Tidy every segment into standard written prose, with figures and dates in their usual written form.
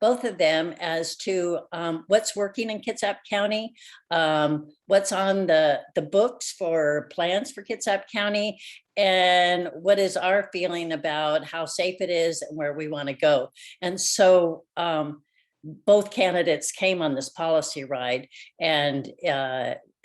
both of them as to what's working in Kitsap County, what's on the books for plans for Kitsap County, and what is our feeling about how safe it is and where we want to go. And so both candidates came on this policy ride and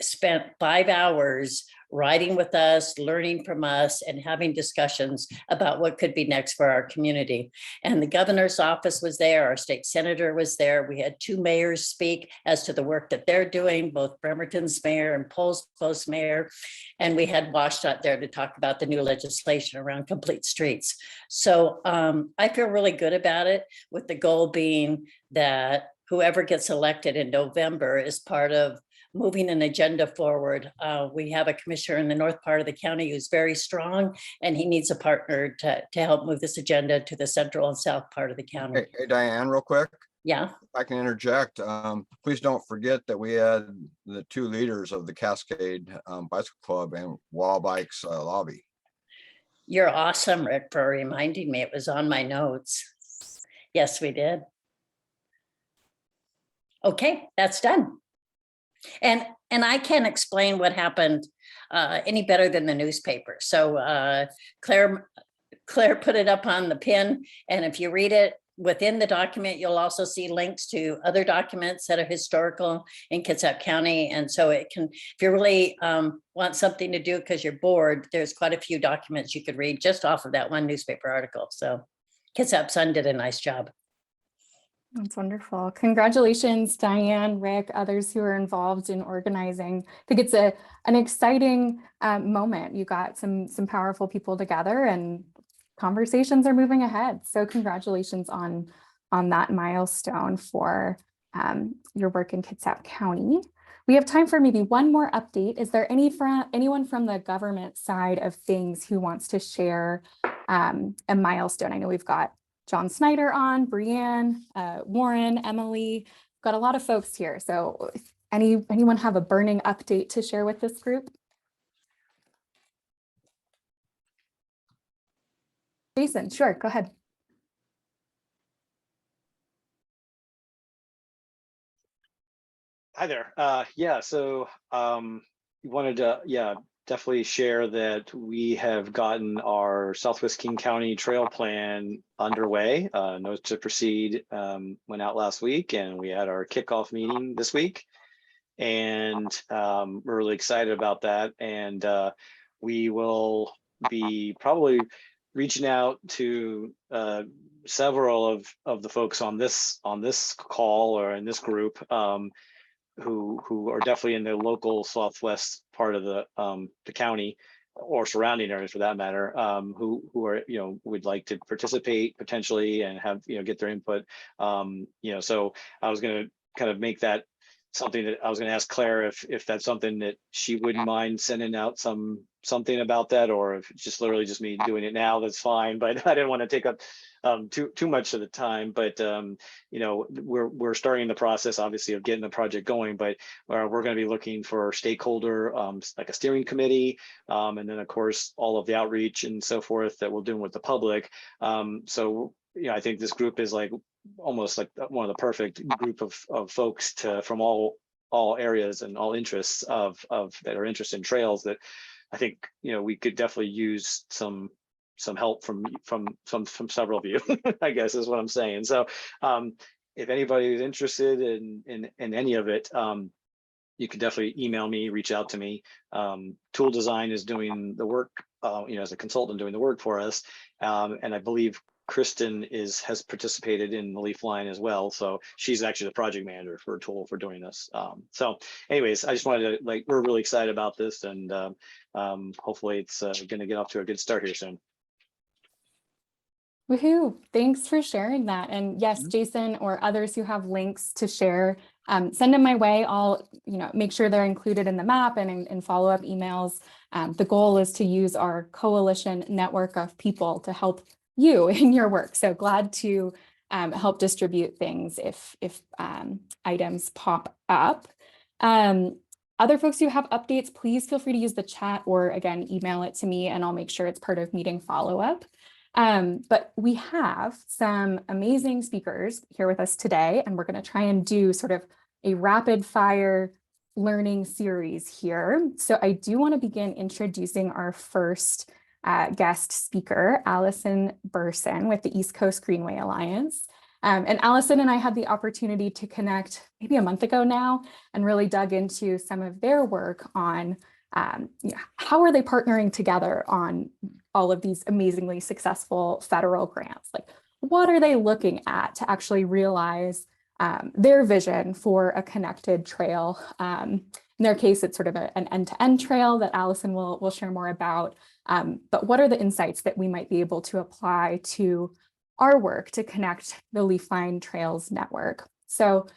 spent 5 hours riding with us, learning from us, and having discussions about what could be next for our community. And the governor's office was there, our state senator was there. We had 2 mayors speak as to the work that they're doing, both Bremerton's mayor and Pole's mayor. And we had WSDOT there to talk about the new legislation around complete streets. So I feel really good about it, with the goal being that whoever gets elected in November is part of moving an agenda forward. We have a commissioner in the north part of the county who's very strong, and he needs a partner to help move this agenda to the central and south part of the county. Hey, Diane, real quick. Yeah. If I can interject. Please don't forget that we had the 2 leaders of the Cascade Bicycle Club and Wall Bikes lobby. You're awesome, Rick, for reminding me. It was on my notes. Yes, we did. Okay, that's done. And I can't explain what happened any better than the newspaper. So Claire put it up on the pin, and if you read it within the document, you'll also see links to other documents that are historical in Kitsap County. And so it can, if you really want something to do because you're bored, there's quite a few documents you could read just off of that one newspaper article. So Kitsap Sun did a nice job. That's wonderful. Congratulations, Diane, Rick, others who are involved in organizing. I think it's an exciting moment. You got some powerful people together and conversations are moving ahead. So congratulations on that milestone for your work in Kitsap County. We have time for maybe one more update. Is there anyone from the government side of things who wants to share a milestone? I know we've got John Snyder on, Brianne, Warren, Emily, got a lot of folks here. So anyone have a burning update to share with this group? Jason, sure, go ahead. Hi there. So we wanted to, definitely share that we have gotten our Southwest King County Trail Plan underway. Notice to proceed went out last week, and we had our kickoff meeting this week. And we're really excited about that. And we will be probably reaching out to several of the folks on this call or in this group who are definitely in the local southwest part of the county or surrounding areas for that matter, who are, would like to participate potentially and have, get their input. So I was going to kind of make that something that I was going to ask Claire if that's something that she wouldn't mind sending out something about that, or if it's just literally just me doing it now, that's fine. But I didn't want to take up too much of the time. But we're starting the process, obviously, of getting the project going. But we're going to be looking for stakeholder, like a steering committee, and then of course all of the outreach and so forth that we're doing with the public. So I think this group is like almost like one of the perfect group of folks from all areas and all interests of that are interested in trails, that I think we could definitely use some help from several of you, I guess is what I'm saying. So if anybody is interested in any of it, you can definitely email me, reach out to me. Tool Design is doing the work, as a consultant doing the work for us, and I believe Kristen has participated in the Leafline as well. So she's actually the project manager for Tool for doing this. So anyways, I just wanted to, we're really excited about this, and hopefully it's going to get off to a good start here soon. Woohoo! Thanks for sharing that. And yes, Jason or others who have links to share, send them my way. I'll make sure they're included in the map and in follow-up emails. The goal is to use our coalition network of people to help you in your work. So glad to help distribute things if items pop up. Other folks who have updates, please feel free to use the chat or again, email it to me and I'll make sure it's part of meeting follow-up. But we have some amazing speakers here with us today, and we're going to try and do sort of a rapid fire learning series here. So I do want to begin introducing our first guest speaker, Allison Burson with the East Coast Greenway Alliance. And Allison and I had the opportunity to connect maybe a month ago now and really dug into some of their work on how are they partnering together on all of these amazingly successful federal grants? Like, what are they looking at to actually realize their vision for a connected trail? In their case, it's sort of an end-to-end trail that Allison will share more about. But what are the insights that we might be able to apply to our work to connect the Leafline Trails network? So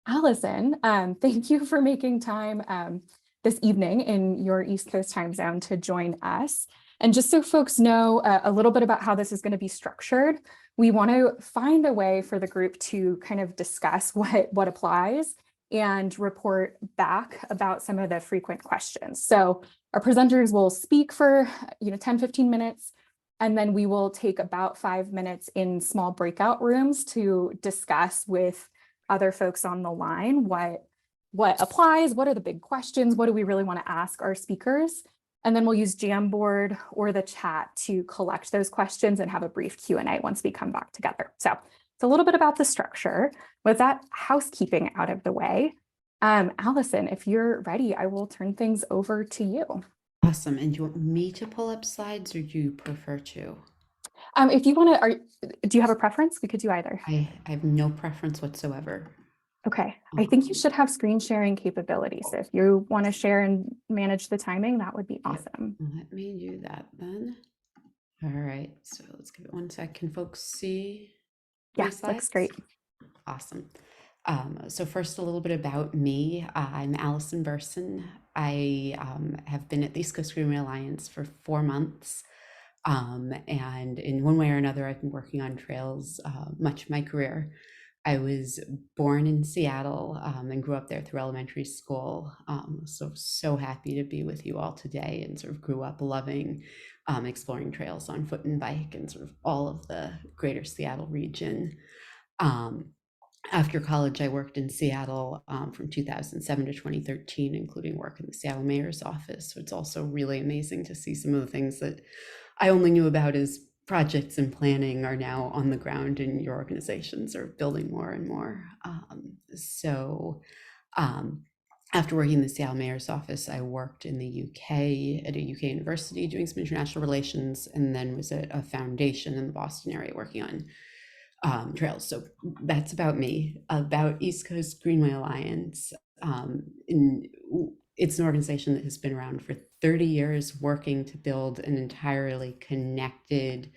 Allison, thank you for making time this evening in your East Coast time zone to join us. And just so folks know a little bit about how this is going to be structured, we want to find a way for the group to kind of discuss what applies and report back about some of the frequent questions. So our presenters will speak for 10-15 minutes, and then we will take about 5 minutes in small breakout rooms to discuss with other folks on the line what applies, what are the big questions, what do we really want to ask our speakers, and then we'll use Jamboard or the chat to collect those questions and have a brief Q&A once we come back together. So it's a little bit about the structure. With that housekeeping out of the way, Allison, if you're ready, I will turn things over to you. Awesome. And do you want me to pull up slides, or do you prefer to? If you want to, do you have a preference? We could do either. I have no preference whatsoever. Okay, I think you should have screen sharing capabilities. So if you want to share and manage the timing, that would be awesome. Let me do that then. All right, so let's give it 1 sec. Can folks see? Yeah, looks great. Awesome. So first, a little bit about me. I'm Allison Burson. I have been at the East Coast Greenway Alliance for 4 months. And in one way or another, I've been working on trails much of my career. I was born in Seattle and grew up there through elementary school. So happy to be with you all today, and sort of grew up loving exploring trails on foot and bike and sort of all of the greater Seattle region. After college, I worked in Seattle from 2007 to 2013, including work in the Seattle Mayor's office. So it's also really amazing to see some of the things that I only knew about as projects and planning are now on the ground in your organizations, or building more and more. After working in the Seattle Mayor's office, I worked in the UK at a UK university doing some international relations, and then was at a foundation in the Boston area working on trails. So that's about me. About East Coast Greenway Alliance. It's an organization that has been around for 30 years, working to build an entirely connected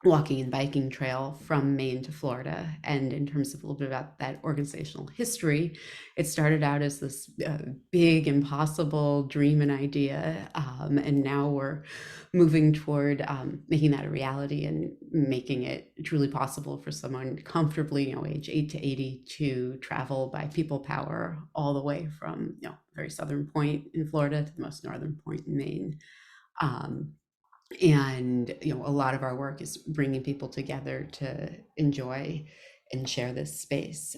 walking and biking trail from Maine to Florida. And in terms of a little bit about that organizational history, it started out as this big, impossible dream and idea. And now we're moving toward making that a reality and making it truly possible for someone comfortably, age 8 to 80, to travel by people power all the way from, very southern point in Florida to the most northern point in Maine. And a lot of our work is bringing people together to enjoy and share this space.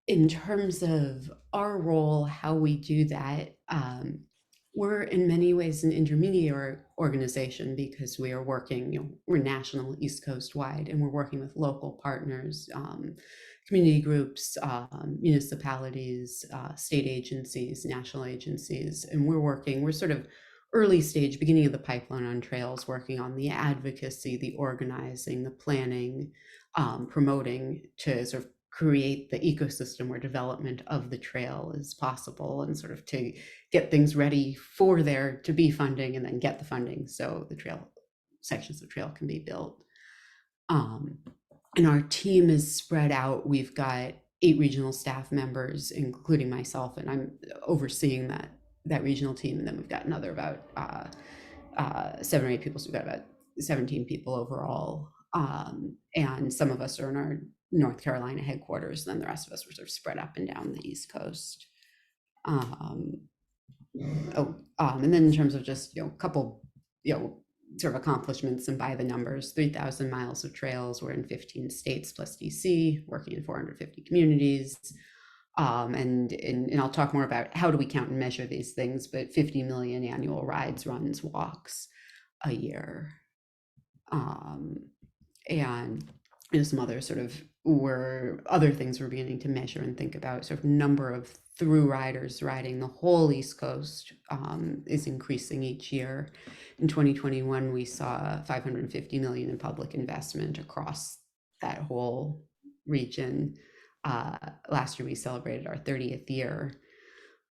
In terms of our role, how we do that, we're in many ways an intermediary organization, because we are working, we're national, East Coast wide, and we're working with local partners, community groups, municipalities, state agencies, national agencies, and we're sort of early stage, beginning of the pipeline on trails, working on the advocacy, the organizing, the planning, promoting, to sort of create the ecosystem where development of the trail is possible, and sort of to get things ready for there to be funding, and then get the funding so the trail sections of trail can be built. And our team is spread out. We've got 8 regional staff members, including myself, and I'm overseeing that regional team. And then we've got another about 7 or 8 people. So we've got about 17 people overall. And some of us are in our North Carolina headquarters, and then the rest of us were sort of spread up and down the East Coast. And then in terms of just, a couple, sort of accomplishments and by the numbers, 3,000 miles of trails. We're in 15 states plus DC, working in 450 communities. And I'll talk more about how do we count and measure these things, but 50 million annual rides, runs, walks a year. And some other sort of other things we're beginning to measure and think about. Sort of number of through riders riding the whole East Coast is increasing each year. In 2021, we saw 550 million in public investment across that whole region. Last year, we celebrated our 30th year.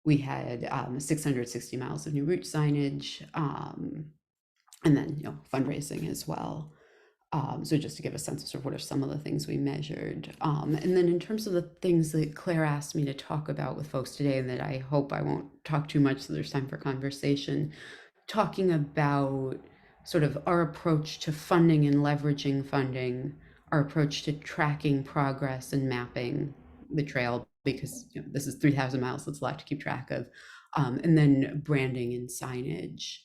We had 660 miles of new route signage, and then fundraising as well. So just to give a sense of sort of what are some of the things we measured. And then in terms of the things that Claire asked me to talk about with folks today, and that I hope I won't talk too much so there's time for conversation, talking about sort of our approach to funding and leveraging funding, our approach to tracking progress and mapping the trail, because this is 3,000 miles, that's a lot to keep track of, and then branding and signage.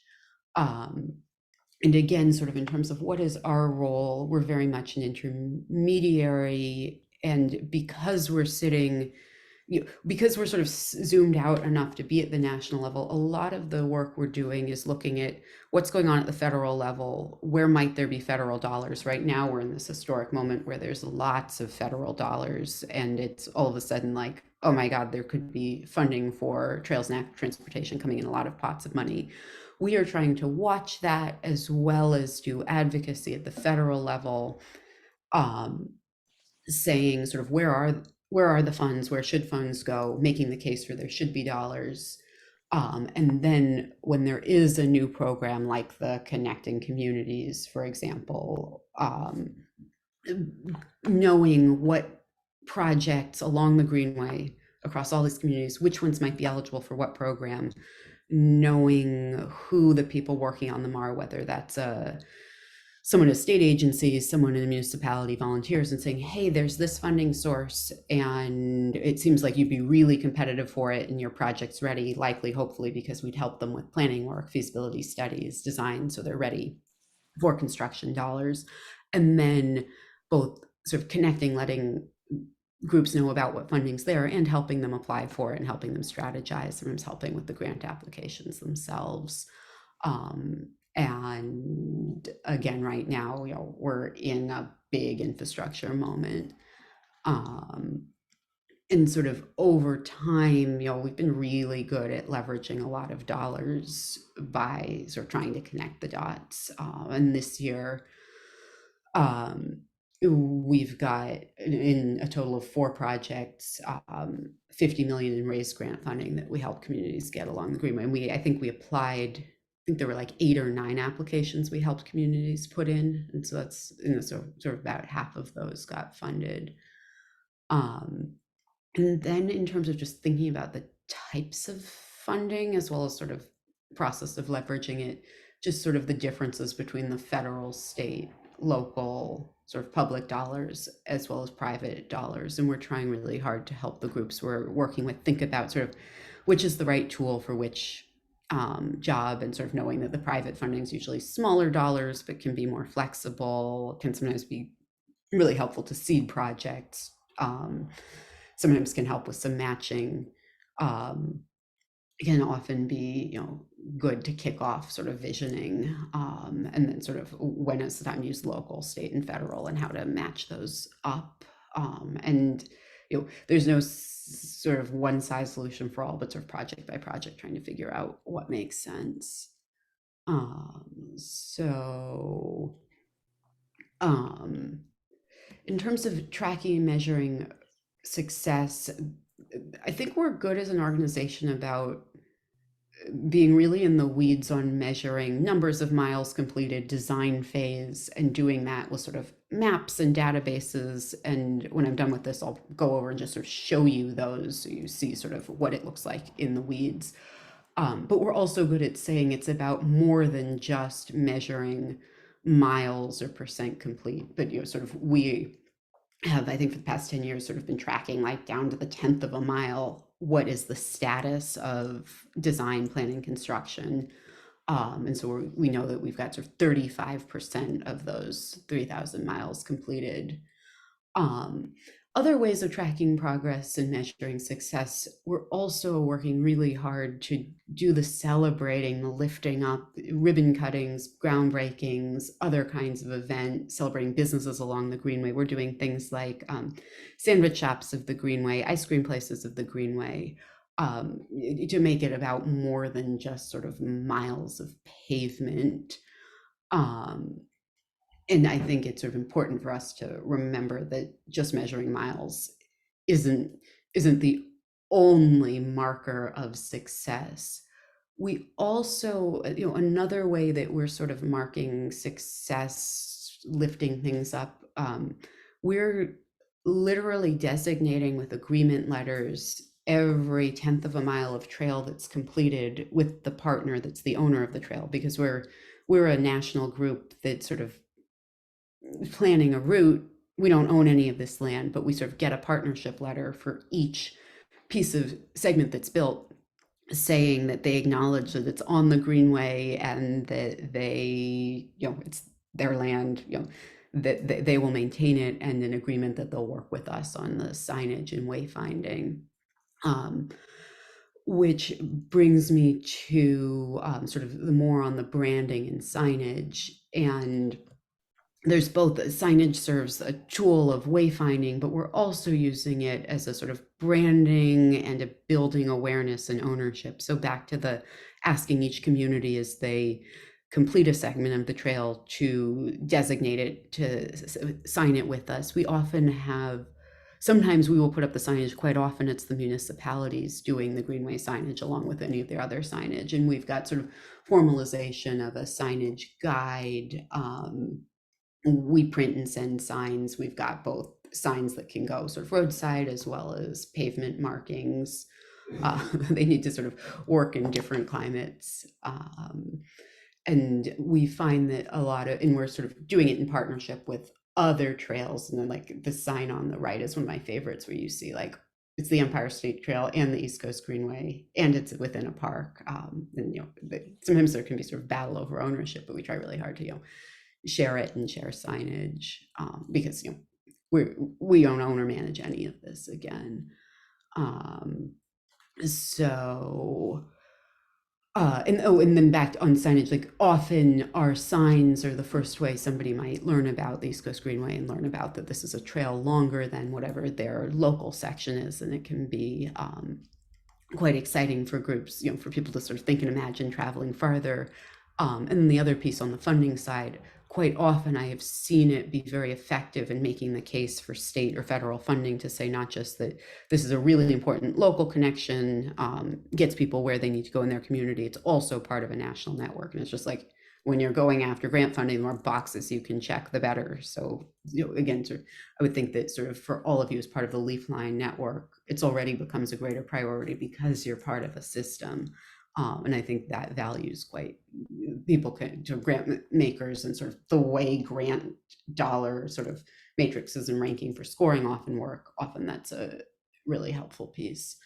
And again, sort of in terms of what is our role, we're very much an intermediary. And because we're sitting, because we're sort of zoomed out enough to be at the national level, a lot of the work we're doing is looking at what's going on at the federal level. Where might there be federal dollars? Right now, we're in this historic moment where there's lots of federal dollars, and it's all of a sudden like, oh my God, there could be funding for trails and active transportation coming in a lot of pots of money. We are trying to watch that as well as do advocacy at the federal level, saying sort of where are the funds, where should funds go, making the case for there should be dollars. And then when there is a new program like the Connecting Communities, for example, knowing what projects along the Greenway across all these communities, which ones might be eligible for what program, knowing who the people working on them are, whether that's someone in state agencies, someone in a municipality, volunteers, and saying, hey, there's this funding source and it seems like you'd be really competitive for it and your project's ready, likely, hopefully, because we'd help them with planning work, feasibility studies, design, so they're ready for construction dollars. And then both sort of connecting, letting groups know about what funding's there and helping them apply for it and helping them strategize, sometimes helping with the grant applications themselves. And again, right now, we're in a big infrastructure moment. And sort of over time, we've been really good at leveraging a lot of dollars by sort of trying to connect the dots. And this year, we've got in a total of 4 projects, 50 million in raised grant funding that we help communities get along the Greenway. And I think we applied, I think there were like 8 or 9 applications we helped communities put in. And so that's, so sort of about half of those got funded. And then in terms of just thinking about the types of funding, as well as sort of process of leveraging it, just sort of the differences between the federal, state, local, sort of public dollars, as well as private dollars. And we're trying really hard to help the groups we're working with think about sort of which is the right tool for which job, and sort of knowing that the private funding is usually smaller dollars, but can be more flexible, can sometimes be really helpful to seed projects, sometimes can help with some matching, can often be, good to kick off sort of visioning, and then sort of when is the time to use local, state, and federal, and how to match those up. And there's no sort of one size solution for all, but sort of project by project, trying to figure out what makes sense. In terms of tracking and measuring success, I think we're good as an organization about being really in the weeds on measuring numbers of miles completed, design phase, and doing that with sort of maps and databases. And when I'm done with this, I'll go over and just sort of show you those so you see sort of what it looks like in the weeds. But we're also good at saying it's about more than just measuring miles or percent complete, but sort of we have, I think for the past 10 years, sort of been tracking like down to the 10th of a mile, what is the status of design, planning, construction, And so we know that we've got sort of 35% of those 3,000 miles completed. Other ways of tracking progress and measuring success, we're also working really hard to do the celebrating, the lifting up, ribbon cuttings, groundbreakings, other kinds of events, celebrating businesses along the Greenway. We're doing things like sandwich shops of the Greenway, ice cream places of the Greenway, to make it about more than just sort of miles of pavement. And I think it's sort of important for us to remember that just measuring miles isn't the only marker of success. We also, another way that we're sort of marking success, lifting things up, we're literally designating with agreement letters every 1/10 of a mile of trail that's completed with the partner that's the owner of the trail, because we're a national group that sort of planning a route. We don't own any of this land, but we sort of get a partnership letter for each piece of segment that's built, saying that they acknowledge that it's on the Greenway and that they, it's their land, that they will maintain it, and an agreement that they'll work with us on the signage and wayfinding. Which brings me to sort of the more on the branding and signage. And there's both signage serves a tool of wayfinding, but we're also using it as a sort of branding and a building awareness and ownership. So back to the asking each community as they complete a segment of the trail to designate it, to sign it with us. We often have, sometimes we will put up the signage, quite often it's the municipalities doing the Greenway signage along with any of their other signage. And we've got sort of formalization of a signage guide. We print and send signs. We've got both signs that can go sort of roadside as well as pavement markings. They need to sort of work in different climates. And we find that and we're sort of doing it in partnership with other trails. And then like the sign on the right is one of my favorites, where you see like, it's the Empire State Trail and the East Coast Greenway, and it's within a park. And sometimes there can be sort of battle over ownership, but we try really hard to, share it and share signage, because we don't own or manage any of this again. And then back on signage, like often our signs are the first way somebody might learn about the East Coast Greenway and learn about that this is a trail longer than whatever their local section is. And it can be quite exciting for groups, for people to sort of think and imagine traveling farther. And then the other piece on the funding side, quite often I have seen it be very effective in making the case for state or federal funding to say not just that this is a really important local connection, gets people where they need to go in their community, it's also part of a national network. And it's just like, when you're going after grant funding, the more boxes you can check, the better. So, again, I would think that sort of for all of you as part of the Leafline network, it's already becomes a greater priority because you're part of a system. And I think that values quite people to grant makers, and sort of the way grant dollar sort of matrices and ranking for scoring often work. Often that's a really helpful piece.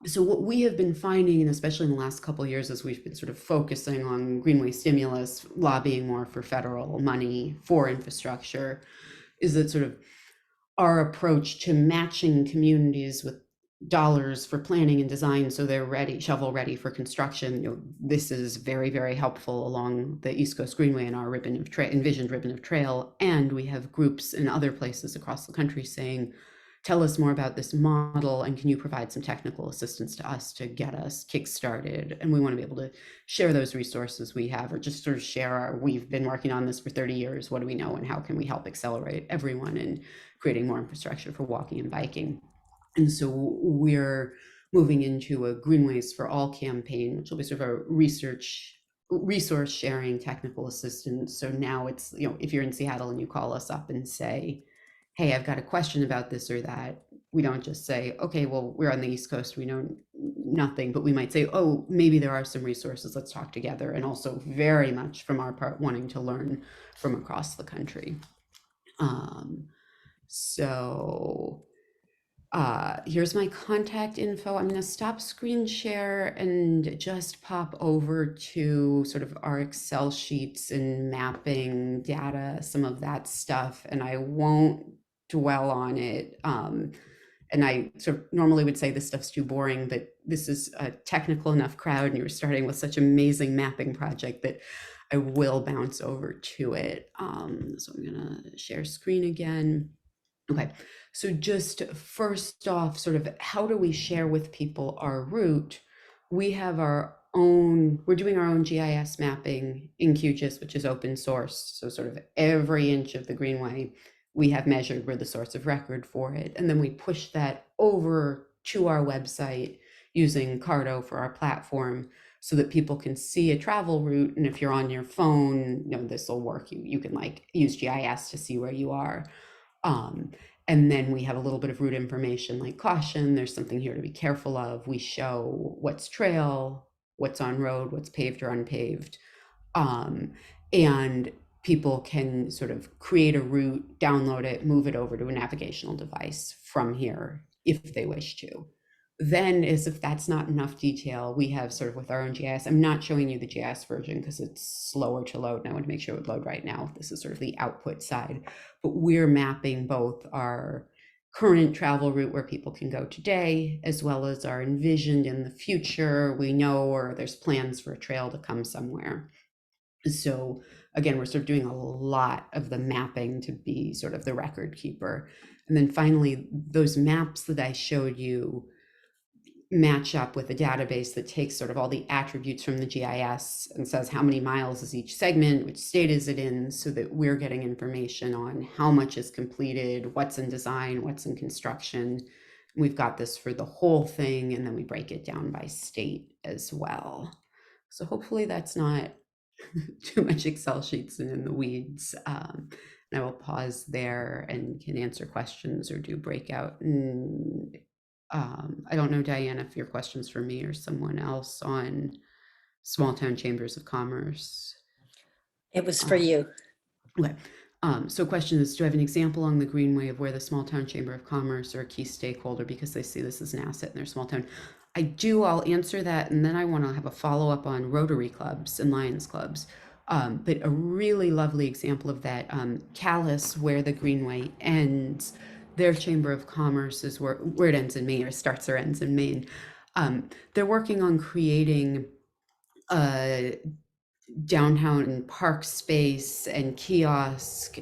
So what we have been finding, and especially in the last couple of years, as we've been sort of focusing on Greenway stimulus, lobbying more for federal money for infrastructure, is that sort of our approach to matching communities with dollars for planning and design so they're ready, shovel ready for construction. This is very, very helpful along the East Coast Greenway and our envisioned ribbon of trail. And we have groups in other places across the country saying, tell us more about this model, and can you provide some technical assistance to us to get us kickstarted? And we want to be able to share those resources we have, or just sort of share we've been working on this for 30 years. What do we know, and how can we help accelerate everyone in creating more infrastructure for walking and biking? And so we're moving into a Greenways for All campaign, which will be sort of a resource sharing technical assistance. So now it's, if you're in Seattle and you call us up and say, hey, I've got a question about this or that, we don't just say, okay, well, we're on the East Coast, we know nothing, but we might say, oh, maybe there are some resources, let's talk together. And also very much from our part, wanting to learn from across the country. So Here's my contact info. I'm going to stop screen share and just pop over to sort of our Excel sheets and mapping data, some of that stuff, and I won't dwell on it. And I sort of normally would say this stuff's too boring, but this is a technical enough crowd and you were starting with such amazing mapping project that I will bounce over to it. So I'm going to share screen again. Okay, so just first off, sort of how do we share with people our route? We have our own, we're doing our own GIS mapping in QGIS, which is open source. So sort of every inch of the Greenway we have measured, we're the source of record for it. And then we push that over to our website using Cardo for our platform so that people can see a travel route. And if you're on your phone, you know, this will work. You can like use GIS to see where you are. And then we have a little bit of route information like caution, there's something here to be careful of. We show what's trail, what's on road, what's paved or unpaved. And people can sort of create a route, download it, move it over to a navigational device from here if they wish to. Then, as if that's not enough detail, we have sort of with our own GIS. I'm not showing you the GIS version because it's slower to load, and I want to make sure it would load right now. This is sort of the output side, but we're mapping both our current travel route where people can go today, as well as our envisioned in the future. We know, or there's plans for a trail to come somewhere. So again, we're sort of doing a lot of the mapping to be sort of the record keeper. And then finally, those maps that I showed you match up with a database that takes sort of all the attributes from the GIS and says how many miles is each segment, which state is it in, so that we're getting information on how much is completed, what's in design, what's in construction. We've got this for the whole thing, and then we break it down by state as well. So hopefully that's not too much Excel sheets and in the weeds. And I will pause there and can answer questions or do breakout. And I don't know, Diane, if your question's for me or someone else on small town chambers of commerce. It was for you. Okay. So question is, do I have an example along the Greenway of where the small town chamber of commerce or a key stakeholder, because they see this as an asset in their small town? I do, I'll answer that. And then I want to have a follow-up on Rotary clubs and Lions clubs. But a really lovely example of that, Calais, where the Greenway ends, their chamber of commerce is where it ends in Maine, or starts or ends in Maine. They're working on creating a downtown park space and kiosk,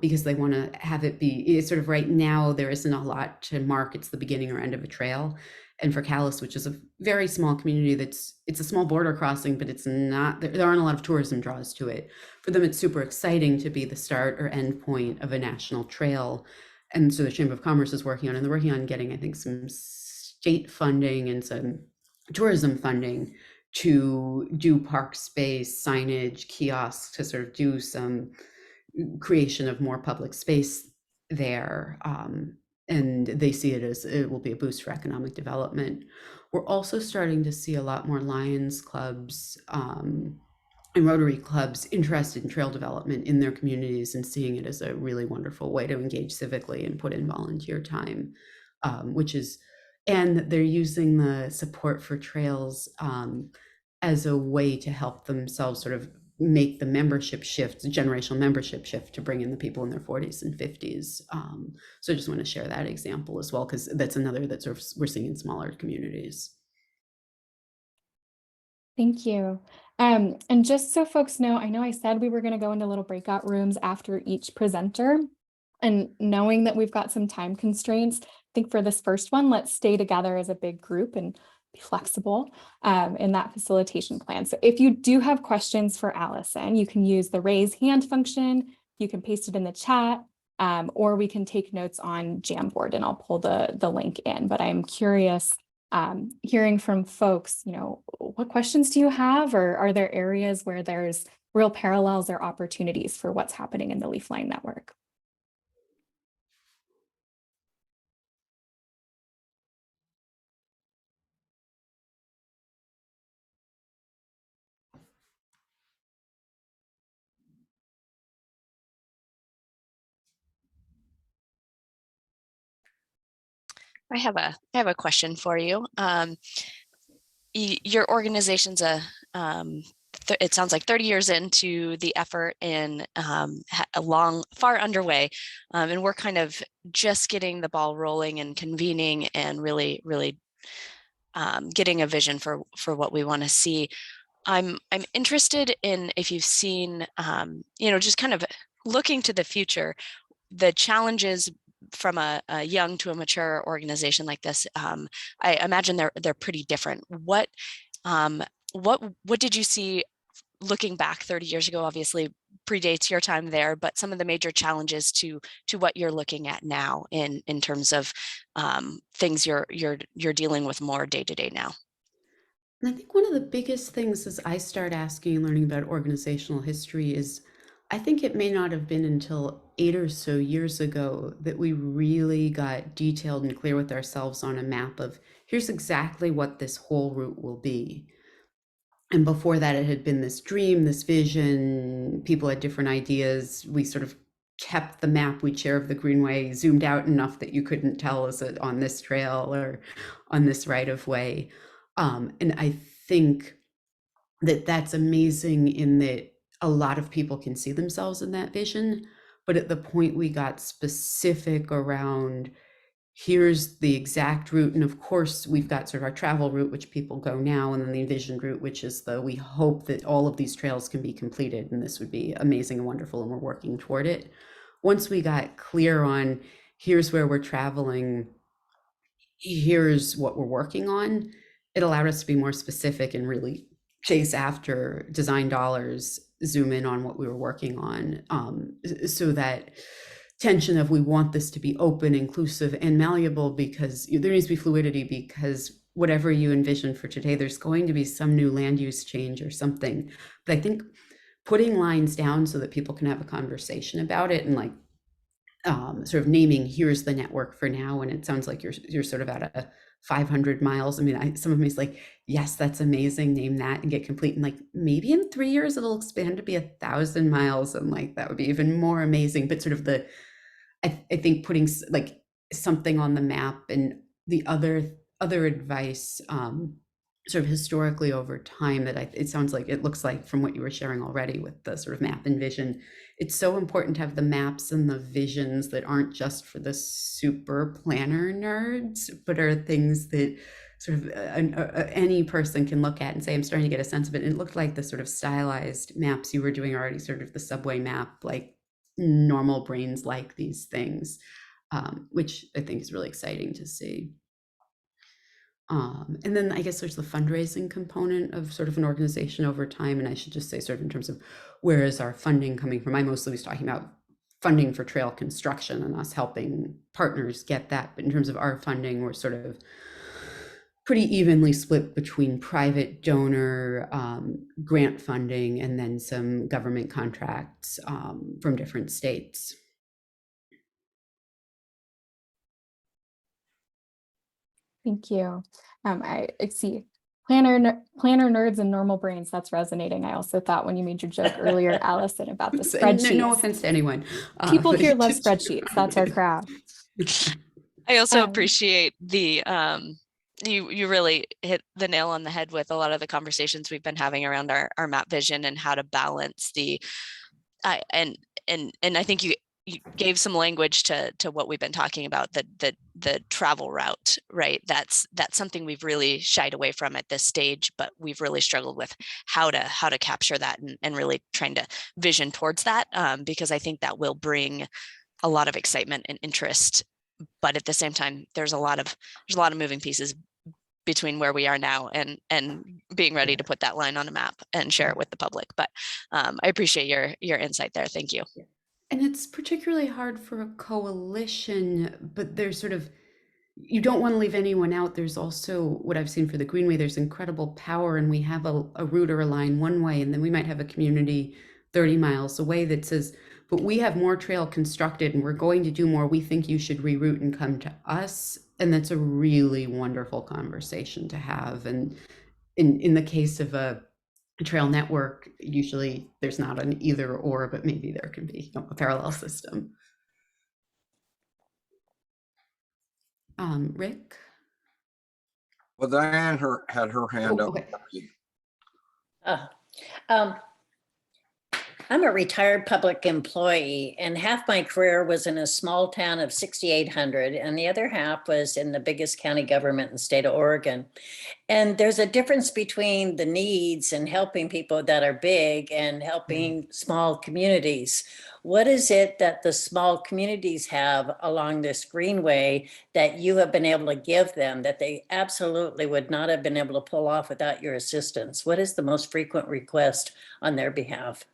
because they want to have it be, it's sort of right now there isn't a lot to mark it's the beginning or end of a trail. And for Calais, which is a very small community, it's a small border crossing, but it's not, there aren't a lot of tourism draws to it. For them, it's super exciting to be the start or end point of a national trail. And so the Chamber of Commerce is working on, and they're working on getting, I think, some state funding and some tourism funding to do park space, signage, kiosks, to sort of do some creation of more public space there. And they see it as it will be a boost for economic development. We're also starting to see a lot more Lions clubs and Rotary clubs interested in trail development in their communities and seeing it as a really wonderful way to engage civically and put in volunteer time, and they're using the support for trails as a way to help themselves sort of make the membership shift, the generational membership shift, to bring in the people in their 40s and 50s. So I just want to share that example as well, because that's another that sort of we're seeing in smaller communities. Thank you. And just so folks know I said we were going to go into little breakout rooms after each presenter. And knowing that we've got some time constraints, I think for this first one, let's stay together as a big group and be flexible in that facilitation plan. So if you do have questions for Allison, you can use the raise hand function. You can paste it in the chat, or we can take notes on Jamboard, and I'll pull the link in. But I'm curious, hearing from folks, what questions do you have, or are there areas where there's real parallels or opportunities for what's happening in the Leafline network? I have a question for you. Your organization's it sounds like 30 years into the effort and far underway, and we're kind of just getting the ball rolling and convening and really getting a vision for what we want to see. I'm interested in if you've seen, just kind of looking to the future, the challenges from a young to a mature organization like this. I imagine they're pretty different. What did you see looking back 30 years ago? Obviously predates your time there, but some of the major challenges to what you're looking at now in terms of things you're dealing with more day to day now. And I think one of the biggest things as I start asking and learning about organizational history is I think it may not have been until 8 or so years ago that we really got detailed and clear with ourselves on a map of here's exactly what this whole route will be. And before that, it had been this dream, this vision, people had different ideas. We sort of kept the map we'd share of the Greenway zoomed out enough that you couldn't tell, is it on this trail or on this right of way? And I think that that's amazing in that a lot of people can see themselves in that vision. But at the point we got specific around, here's the exact route. And of course, we've got sort of our travel route, which people go now, and then the envisioned route, which is we hope that all of these trails can be completed. And this would be amazing and wonderful. And we're working toward it. Once we got clear on, here's where we're traveling, here's what we're working on, it allowed us to be more specific and really chase after design dollars, zoom in on what we were working on, so that tension of we want this to be open, inclusive, and malleable, because there needs to be fluidity, because whatever you envision for today, there's going to be some new land use change or something. But I think putting lines down so that people can have a conversation about it, and sort of naming, here's the network for now, and it sounds like you're sort of at a 500 miles. I mean, some of me is like, yes, that's amazing, name that and get complete. And maybe in 3 years, it'll expand to be 1,000 miles. And that would be even more amazing. But sort of I think putting something on the map, and the other advice, sort of historically over time, that it sounds like, it looks like from what you were sharing already with the sort of map and vision, it's so important to have the maps and the visions that aren't just for the super planner nerds, but are things that sort of any person can look at and say, I'm starting to get a sense of it. And it looked like the sort of stylized maps you were doing already, sort of the subway map, normal brains like these things, which I think is really exciting to see. And then I guess there's the fundraising component of sort of an organization over time. And I should just say, sort of in terms of where is our funding coming from? I mostly was talking about funding for trail construction and us helping partners get that. But in terms of our funding, we're sort of pretty evenly split between private donor, grant funding, and then some government contracts from different states. Thank you. I see planner nerds and normal brains. That's resonating. I also thought when you made your joke earlier, Allison, about the spreadsheets. No offense to anyone. People here love spreadsheets. That's our crowd. I also appreciate the you really hit the nail on the head with a lot of the conversations we've been having around our map vision and how to balance and I think you gave some language to what we've been talking about, the travel route, right? That's something we've really shied away from at this stage, but we've really struggled with how to capture that and really trying to vision towards that, because I think that will bring a lot of excitement and interest. But at the same time, there's a lot of moving pieces between where we are now and being ready to put that line on a map and share it with the public. But I appreciate your insight there. Thank you. And it's particularly hard for a coalition, but there's sort of, you don't want to leave anyone out. There's also what I've seen for the Greenway, there's incredible power, and we have a route or a line one way, and then we might have a community 30 miles away that says, but we have more trail constructed and we're going to do more. We think you should reroute and come to us. And that's a really wonderful conversation to have. And in the case of a trail network, usually there's not an either or, but maybe there can be a parallel system. Rick? Well, Diane had her hand Oh, up. okay. Uh, um, I'm a retired public employee, and half my career was in a small town of 6,800, and the other half was in the biggest county government in the state of Oregon. And there's a difference between the needs and helping people that are big and helping small communities. What is it that the small communities have along this greenway that you have been able to give them that they absolutely would not have been able to pull off without your assistance? What is the most frequent request on their behalf?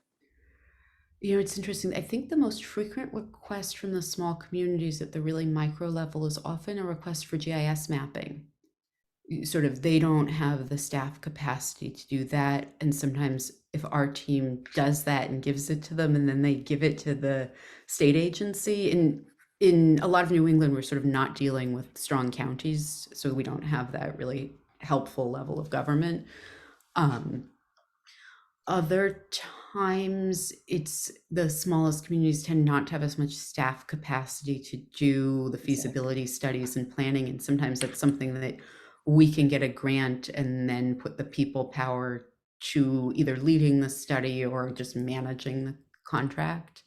You know, it's interesting. I think the most frequent request from the small communities at the really micro level is often a request for GIS mapping. Sort of, they don't have the staff capacity to do that. And sometimes if our team does that and gives it to them, and then they give it to the state agency, in a lot of New England, we're sort of not dealing with strong counties, so we don't have that really helpful level of government. Other times, it's the smallest communities tend not to have as much staff capacity to do the feasibility studies and planning. And sometimes that's something that we can get a grant and then put the people power to either leading the study or just managing the contract.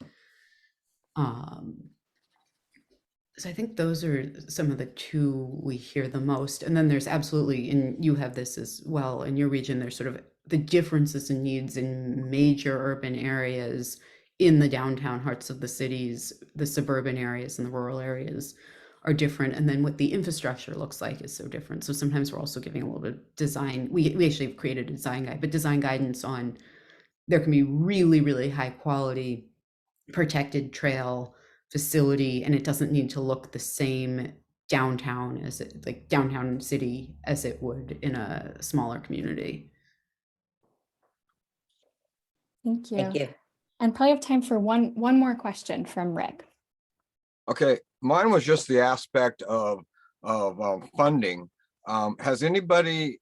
So I think those are some of the two we hear the most. And then there's absolutely, and you have this as well in your region, there's sort of the differences in needs in major urban areas, in the downtown hearts of the cities, the suburban areas and the rural areas are different. And then what the infrastructure looks like is so different. So sometimes we're also giving a little bit of design. We actually have created a design guide, but design guidance on, there can be really, really high quality protected trail facility, and it doesn't need to look the same downtown as it, like downtown city, as it would in a smaller community. Thank you. Thank you. And probably have time for one more question from Rick. Okay, mine was just the aspect of funding. Has anybody,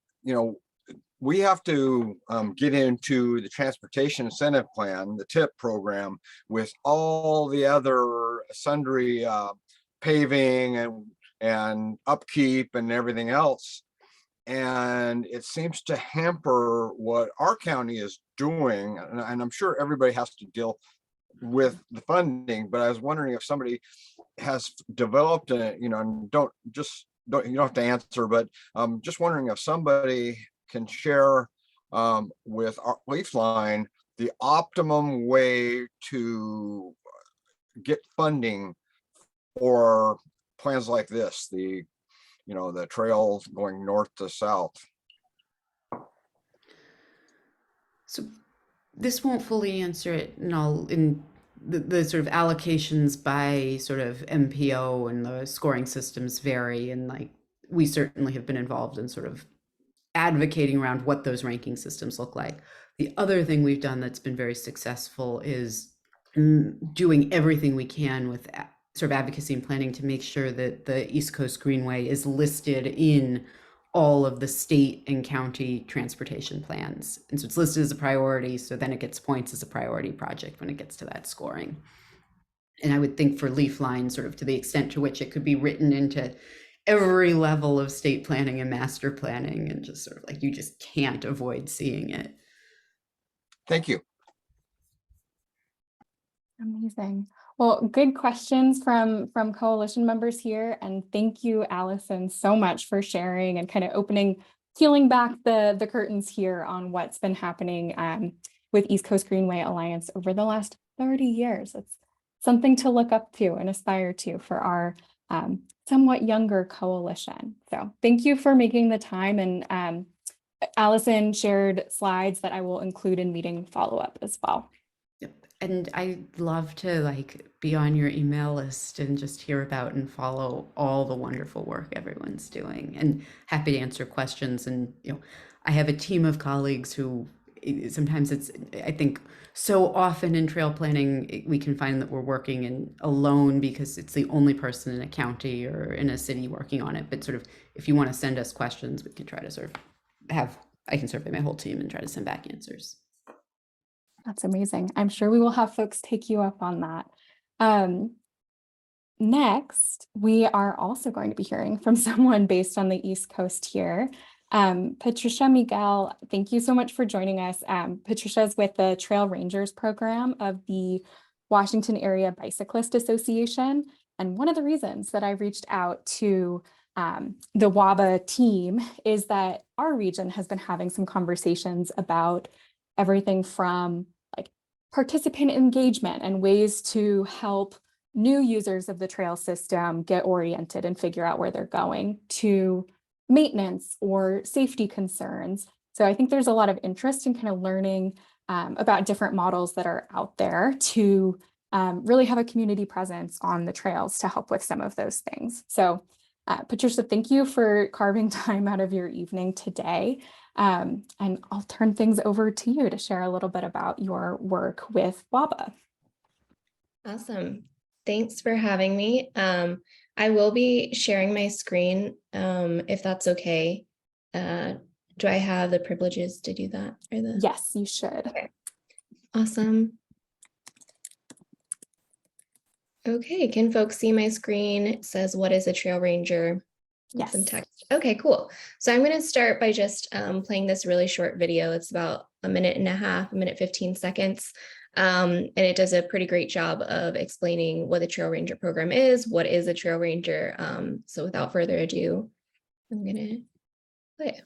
we have to get into the transportation incentive plan, the TIP program, with all the other sundry paving and upkeep and everything else. And it seems to hamper what our county is doing. And I'm sure everybody has to deal with the funding, but I was wondering if somebody has developed a, and you don't have to answer, but just wondering if somebody can share with our Leafline the optimum way to get funding for plans like this, the trails going north to south. So this won't fully answer it, and in the sort of allocations by sort of MPO and the scoring systems vary, and like we certainly have been involved in sort of advocating around what those ranking systems look like. The other thing we've done that's been very successful is doing everything we can with sort of advocacy and planning to make sure that the East Coast Greenway is listed in all of the state and county transportation plans. And so it's listed as a priority, so then it gets points as a priority project when it gets to that scoring. And I would think for Leafline, sort of to the extent to which it could be written into every level of state planning and master planning, and just sort of like, you just can't avoid seeing it. Thank you. Amazing. Well, good questions from coalition members here. And thank you, Allison, so much for sharing and kind of peeling back the curtains here on what's been happening with East Coast Greenway Alliance over the last 30 years. It's something to look up to and aspire to for our somewhat younger coalition. So thank you for making the time. And Allison shared slides that I will include in meeting follow-up as well. And I'd love to be on your email list and just hear about and follow all the wonderful work everyone's doing, and happy to answer questions. And, I have a team of colleagues who sometimes I think so often in trail planning, we can find that we're working alone because it's the only person in a county or in a city working on it. But sort of, if you want to send us questions, we can try to sort of I can survey my whole team and try to send back answers. That's amazing. I'm sure we will have folks take you up on that. next, we are also going to be hearing from someone based on the East Coast here. Patricia Miguel, thank you so much for joining us. Patricia is with the Trail Rangers program of the Washington Area Bicyclist Association. And one of the reasons that I reached out to the WABA team is that our region has been having some conversations about everything from like participant engagement and ways to help new users of the trail system get oriented and figure out where they're going, to maintenance or safety concerns. So I think there's a lot of interest in kind of learning about different models that are out there to really have a community presence on the trails to help with some of those things. So Patricia, thank you for carving time out of your evening today. And I'll turn things over to you to share a little bit about your work with WABA. Awesome. Thanks for having me. I will be sharing my screen if that's okay. Do I have the privileges to do that? Yes, you should. Okay. Awesome. Okay, can folks see my screen? It says, what is a trail ranger? Yes. Some text. Okay, cool. So I'm going to start by just playing this really short video. It's about 1.5 minutes, 1:15 seconds. And it does a pretty great job of explaining what the Trail Ranger program is, what is a Trail Ranger. So without further ado, I'm going to play it.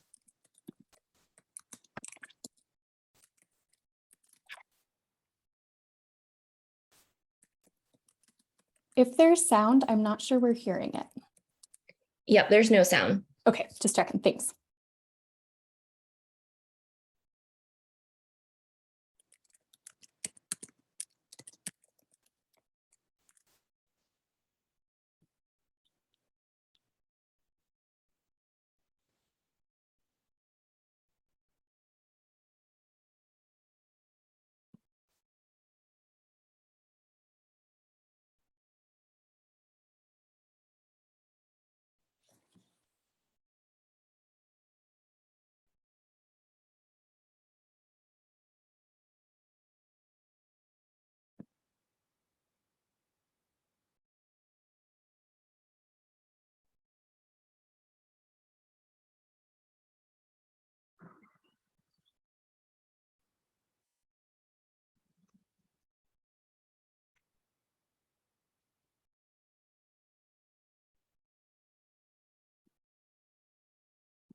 If there's sound, I'm not sure we're hearing it. Yep, there's no sound. Okay, just checking. Thanks.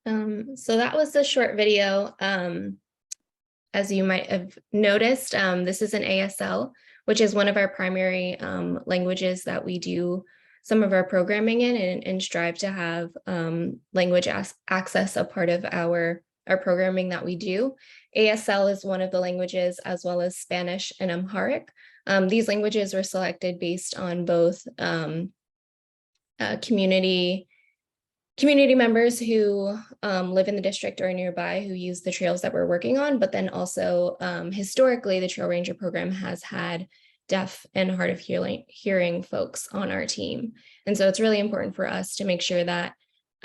So that was the short video. As you might have noticed, this is an ASL, which is one of our primary languages that we do some of our programming in and strive to have language access a part of our programming that we do. ASL is one of the languages, as well as Spanish and Amharic. These languages were selected based on both community members who live in the district or nearby who use the trails that we're working on, but then also historically, the Trail Ranger program has had deaf and hard of hearing folks on our team. And so it's really important for us to make sure that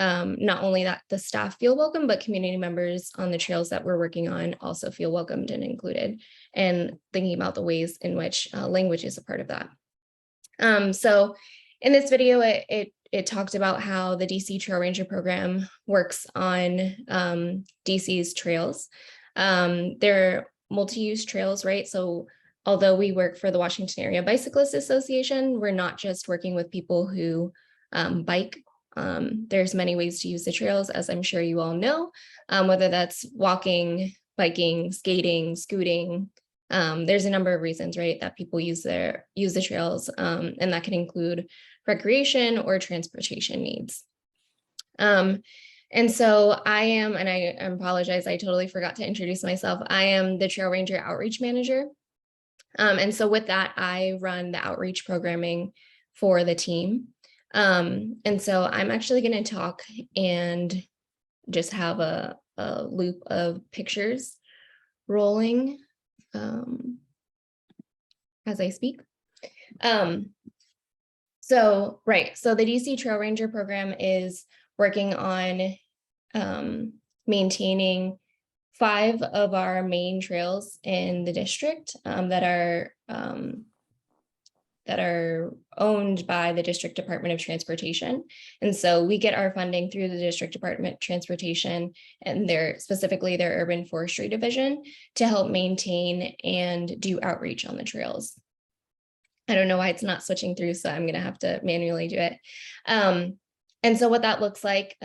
not only that the staff feel welcome, but community members on the trails that we're working on also feel welcomed and included, and thinking about the ways in which language is a part of that. So in this video, it talked about how the DC Trail Ranger program works on DC's trails. They're multi-use trails, right? So although we work for the Washington Area Bicyclist Association, we're not just working with people who bike. There's many ways to use the trails, as I'm sure you all know, whether that's walking, biking, skating, scooting. There's a number of reasons, right, that people use the trails, and that can include recreation or transportation needs. And so I am, and I apologize, I totally forgot to introduce myself. I am the Trail Ranger Outreach Manager. And so with that, I run the outreach programming for the team. And so I'm actually going to talk and just have a loop of pictures rolling as I speak. So the DC Trail Ranger program is working on maintaining 5 of our main trails in the district that that are owned by the District Department of Transportation. And so we get our funding through the District Department of Transportation and specifically their Urban Forestry Division to help maintain and do outreach on the trails. I don't know why it's not switching through, so I'm going to have to manually do it. And so what that looks like,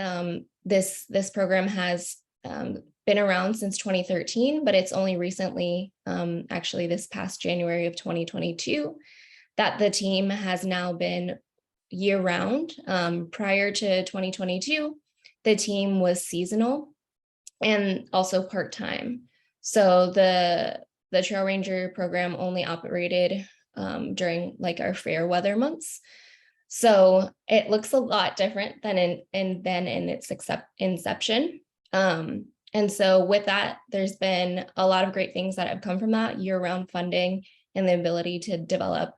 this program has been around since 2013, but it's only recently, actually this past January of 2022, that the team has now been year round. Prior to 2022, the team was seasonal and also part-time. So the Trail Ranger program only operated during like our fair weather months. So it looks a lot different than in its inception. And so with that, there's been a lot of great things that have come from that: year-round funding and the ability to develop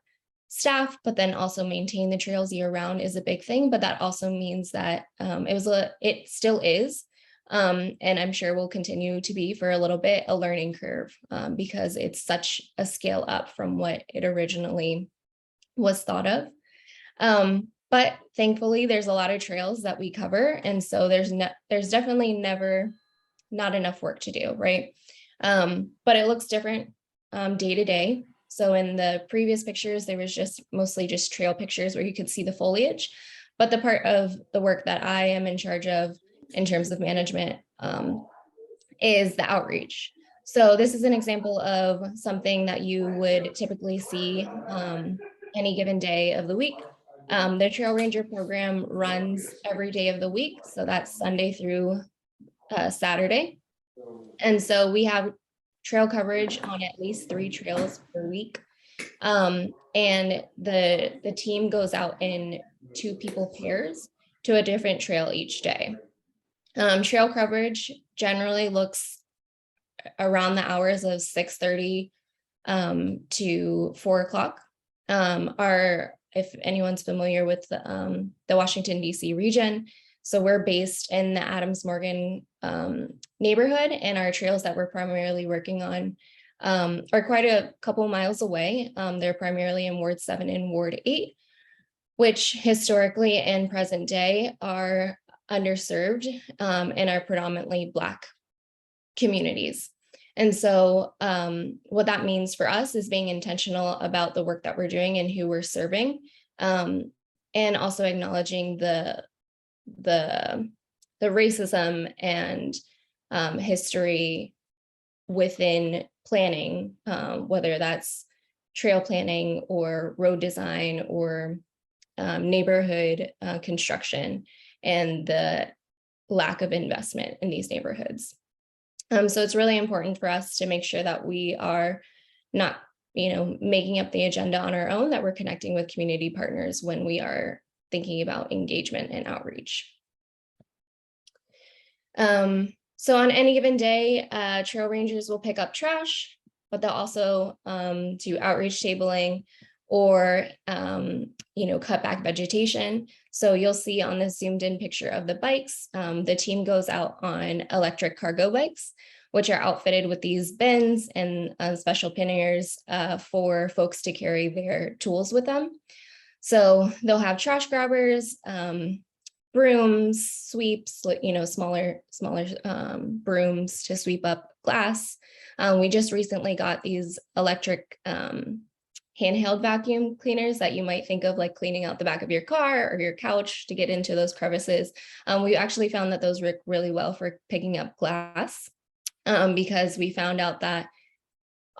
staff, but then also maintain the trails year-round is a big thing. But that also means that it still is, and I'm sure will continue to be for a little bit, a learning curve, because it's such a scale up from what it originally was thought of. But thankfully, there's a lot of trails that we cover, and so there's definitely never not enough work to do, right? But it looks different day to day. So in the previous pictures, there was mostly just trail pictures where you could see the foliage. But the part of the work that I am in charge of in terms of management is the outreach. So this is an example of something that you would typically see any given day of the week. The Trail Ranger program runs every day of the week. So that's Sunday through Saturday. And so we have trail coverage on at least 3 trails per week. And the team goes out in 2-people pairs to a different trail each day. Trail coverage generally looks around the hours of 6:30 to 4 o'clock. If anyone's familiar with the Washington, D.C. region, so we're based in the Adams Morgan neighborhood, and our trails that we're primarily working on are quite a couple miles away. They're primarily in Ward 7 and Ward 8, which historically and present day are underserved and are predominantly Black communities. And so what that means for us is being intentional about the work that we're doing and who we're serving, and also acknowledging the racism and history within planning, whether that's trail planning or road design or neighborhood construction, and the lack of investment in these neighborhoods. So it's really important for us to make sure that we are not, making up the agenda on our own, that we're connecting with community partners when we are thinking about engagement and outreach. So on any given day, trail rangers will pick up trash, but they'll also do outreach tabling or, cut back vegetation. So you'll see on the zoomed in picture of the bikes, the team goes out on electric cargo bikes, which are outfitted with these bins and special panniers for folks to carry their tools with them. So they'll have trash grabbers, brooms, sweeps, smaller brooms to sweep up glass. We just recently got these electric handheld vacuum cleaners that you might think of like cleaning out the back of your car or your couch to get into those crevices. We actually found that those work really well for picking up glass, because we found out that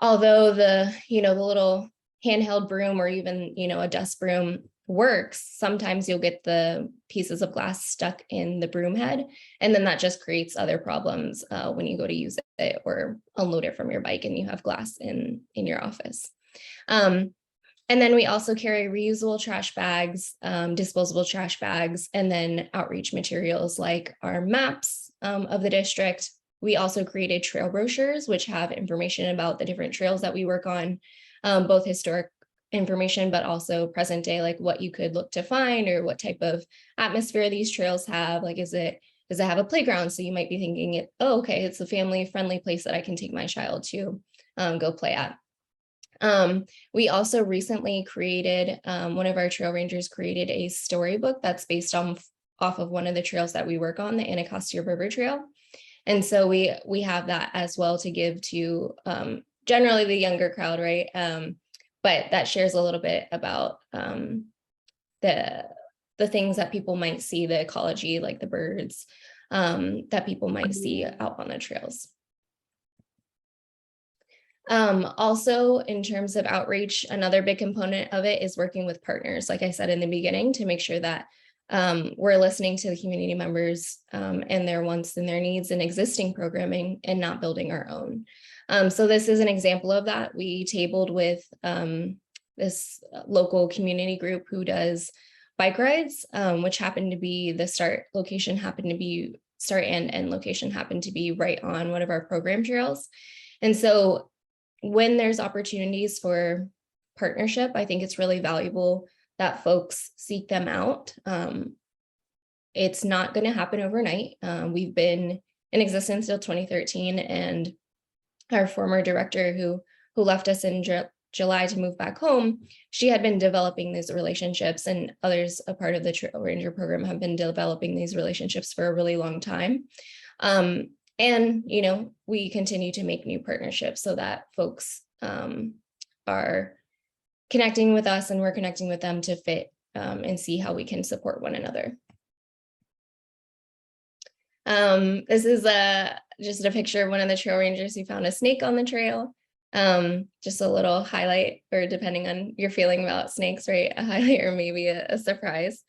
although the little handheld broom or even, a dust broom works, sometimes you'll get the pieces of glass stuck in the broom head, and then that just creates other problems when you go to use it or unload it from your bike and you have glass in your office. And then we also carry reusable trash bags, disposable trash bags, and then outreach materials like our maps of the district. We also created trail brochures, which have information about the different trails that we work on, both historic information, but also present day, like what you could look to find or what type of atmosphere these trails have. Like, does it have a playground? So you might be thinking, okay, it's a family friendly place that I can take my child to go play at. We also recently created, one of our trail rangers created a storybook that's based off of one of the trails that we work on, the Anacostia River Trail. And so we have that as well to give to generally the younger crowd, right? But that shares a little bit about the things that people might see, the ecology, like the birds, that people might see out on the trails. Also, in terms of outreach, another big component of it is working with partners, like I said in the beginning, to make sure that we're listening to the community members and their wants and their needs and existing programming and not building our own. So this is an example of that. We tabled with this local community group who does bike rides, which happened to be the start and end location happened to be right on one of our program trails. And so when there's opportunities for partnership, I think it's really valuable that folks seek them out. It's not going to happen overnight. We've been in existence till 2013, and our former director who left us in July to move back home, she had been developing these relationships, and others, a part of the Trail Ranger program, have been developing these relationships for a really long time. And, you know, we continue to make new partnerships so that folks are connecting with us and we're connecting with them to fit and see how we can support one another. This is just a picture of one of the trail rangers who found a snake on the trail. Just a little highlight, or depending on your feeling about snakes, right? A highlight or maybe a surprise.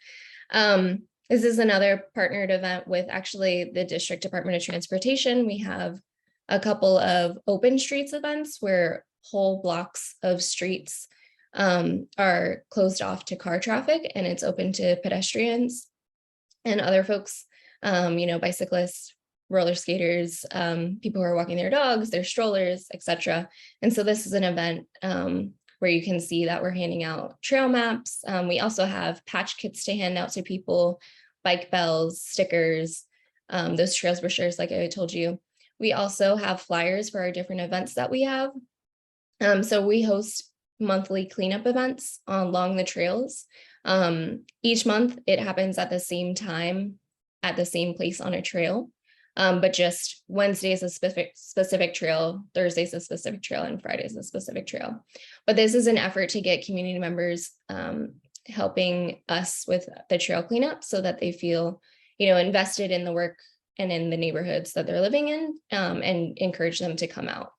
This is another partnered event with actually the District Department of Transportation. We have a couple of open streets events where whole blocks of streets are closed off to car traffic, and it's open to pedestrians and other folks, you know, bicyclists, roller skaters, people who are walking their dogs, their strollers, etc. And so this is an event where you can see that we're handing out trail maps. We also have patch kits to hand out to people, bike bells, stickers, those trails brochures, like I told you. We also have flyers for our different events that we have. So we host monthly cleanup events along the trails. Each month it happens at the same time, at the same place on a trail. But just Wednesday is a specific trail, Thursday is a specific trail, and Friday is a specific trail. But this is an effort to get community members helping us with the trail cleanup so that they feel, you know, invested in the work and in the neighborhoods that they're living in, and encourage them to come out.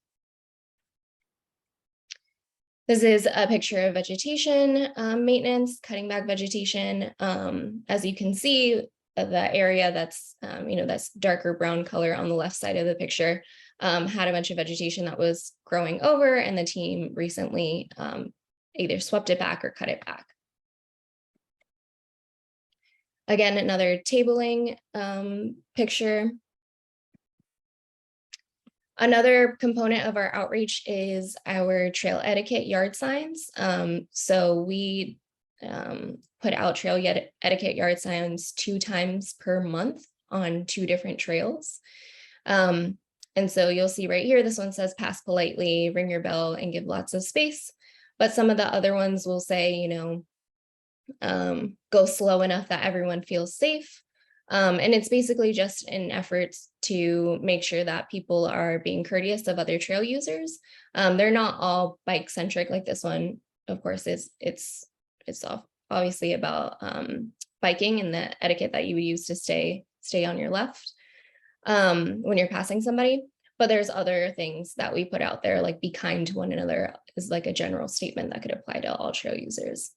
This is a picture of vegetation maintenance, cutting back vegetation. As you can see, the area that's, you know, that's darker brown color on the left side of the picture had a bunch of vegetation that was growing over, and the team recently either swept it back or cut it back. Again, another tabling picture. Another component of our outreach is our trail etiquette yard signs. So we put out trail etiquette yard signs 2 times per month on 2 different trails. And so you'll see right here, this one says pass politely, ring your bell, and give lots of space. But some of the other ones will say, you know, go slow enough that everyone feels safe. And it's basically just an effort to make sure that people are being courteous of other trail users. They're not all bike centric, like this one, of course, it's obviously about biking and the etiquette that you would use to stay on your left when you're passing somebody. But there's other things that we put out there, like be kind to one another is like a general statement that could apply to all trail users.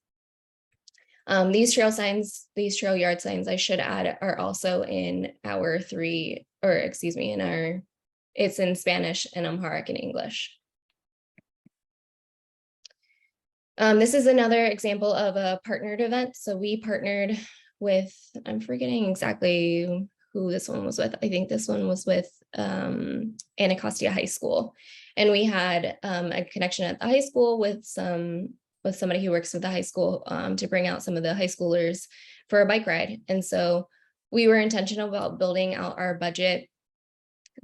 These trail yard signs, I should add, are also in our it's in Spanish and Amharic and English. This is another example of a partnered event. So we partnered with, I'm forgetting exactly who this one was with. I think this one was with Anacostia High School. And we had a connection at the high school with somebody who works with the high school to bring out some of the high schoolers for a bike ride. And so we were intentional about building out our budget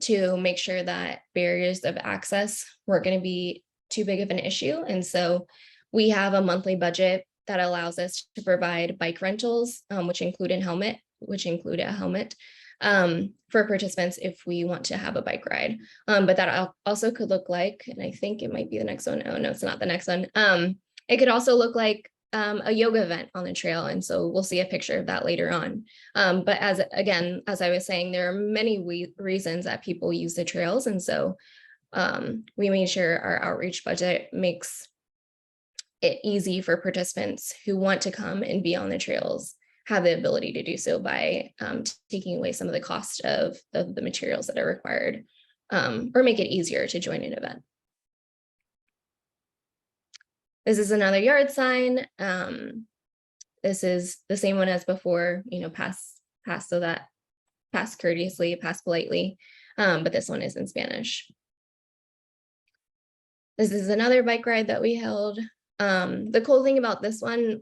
to make sure that barriers of access weren't going to be too big of an issue. And so we have a monthly budget that allows us to provide bike rentals, which include a helmet, for participants if we want to have a bike ride. But that also could look like, and I think it might be the next one. Oh no, it's not the next one. It could also look like a yoga event on the trail. And so we'll see a picture of that later on. But as I was saying, there are many reasons that people use the trails. And so we made sure our outreach budget makes it easy for participants who want to come and be on the trails have the ability to do so by taking away some of the cost of the materials that are required, or make it easier to join an event. This is another yard sign. This is the same one as before, pass courteously, pass politely, but this one is in Spanish. This is another bike ride that we held. The cool thing about this one,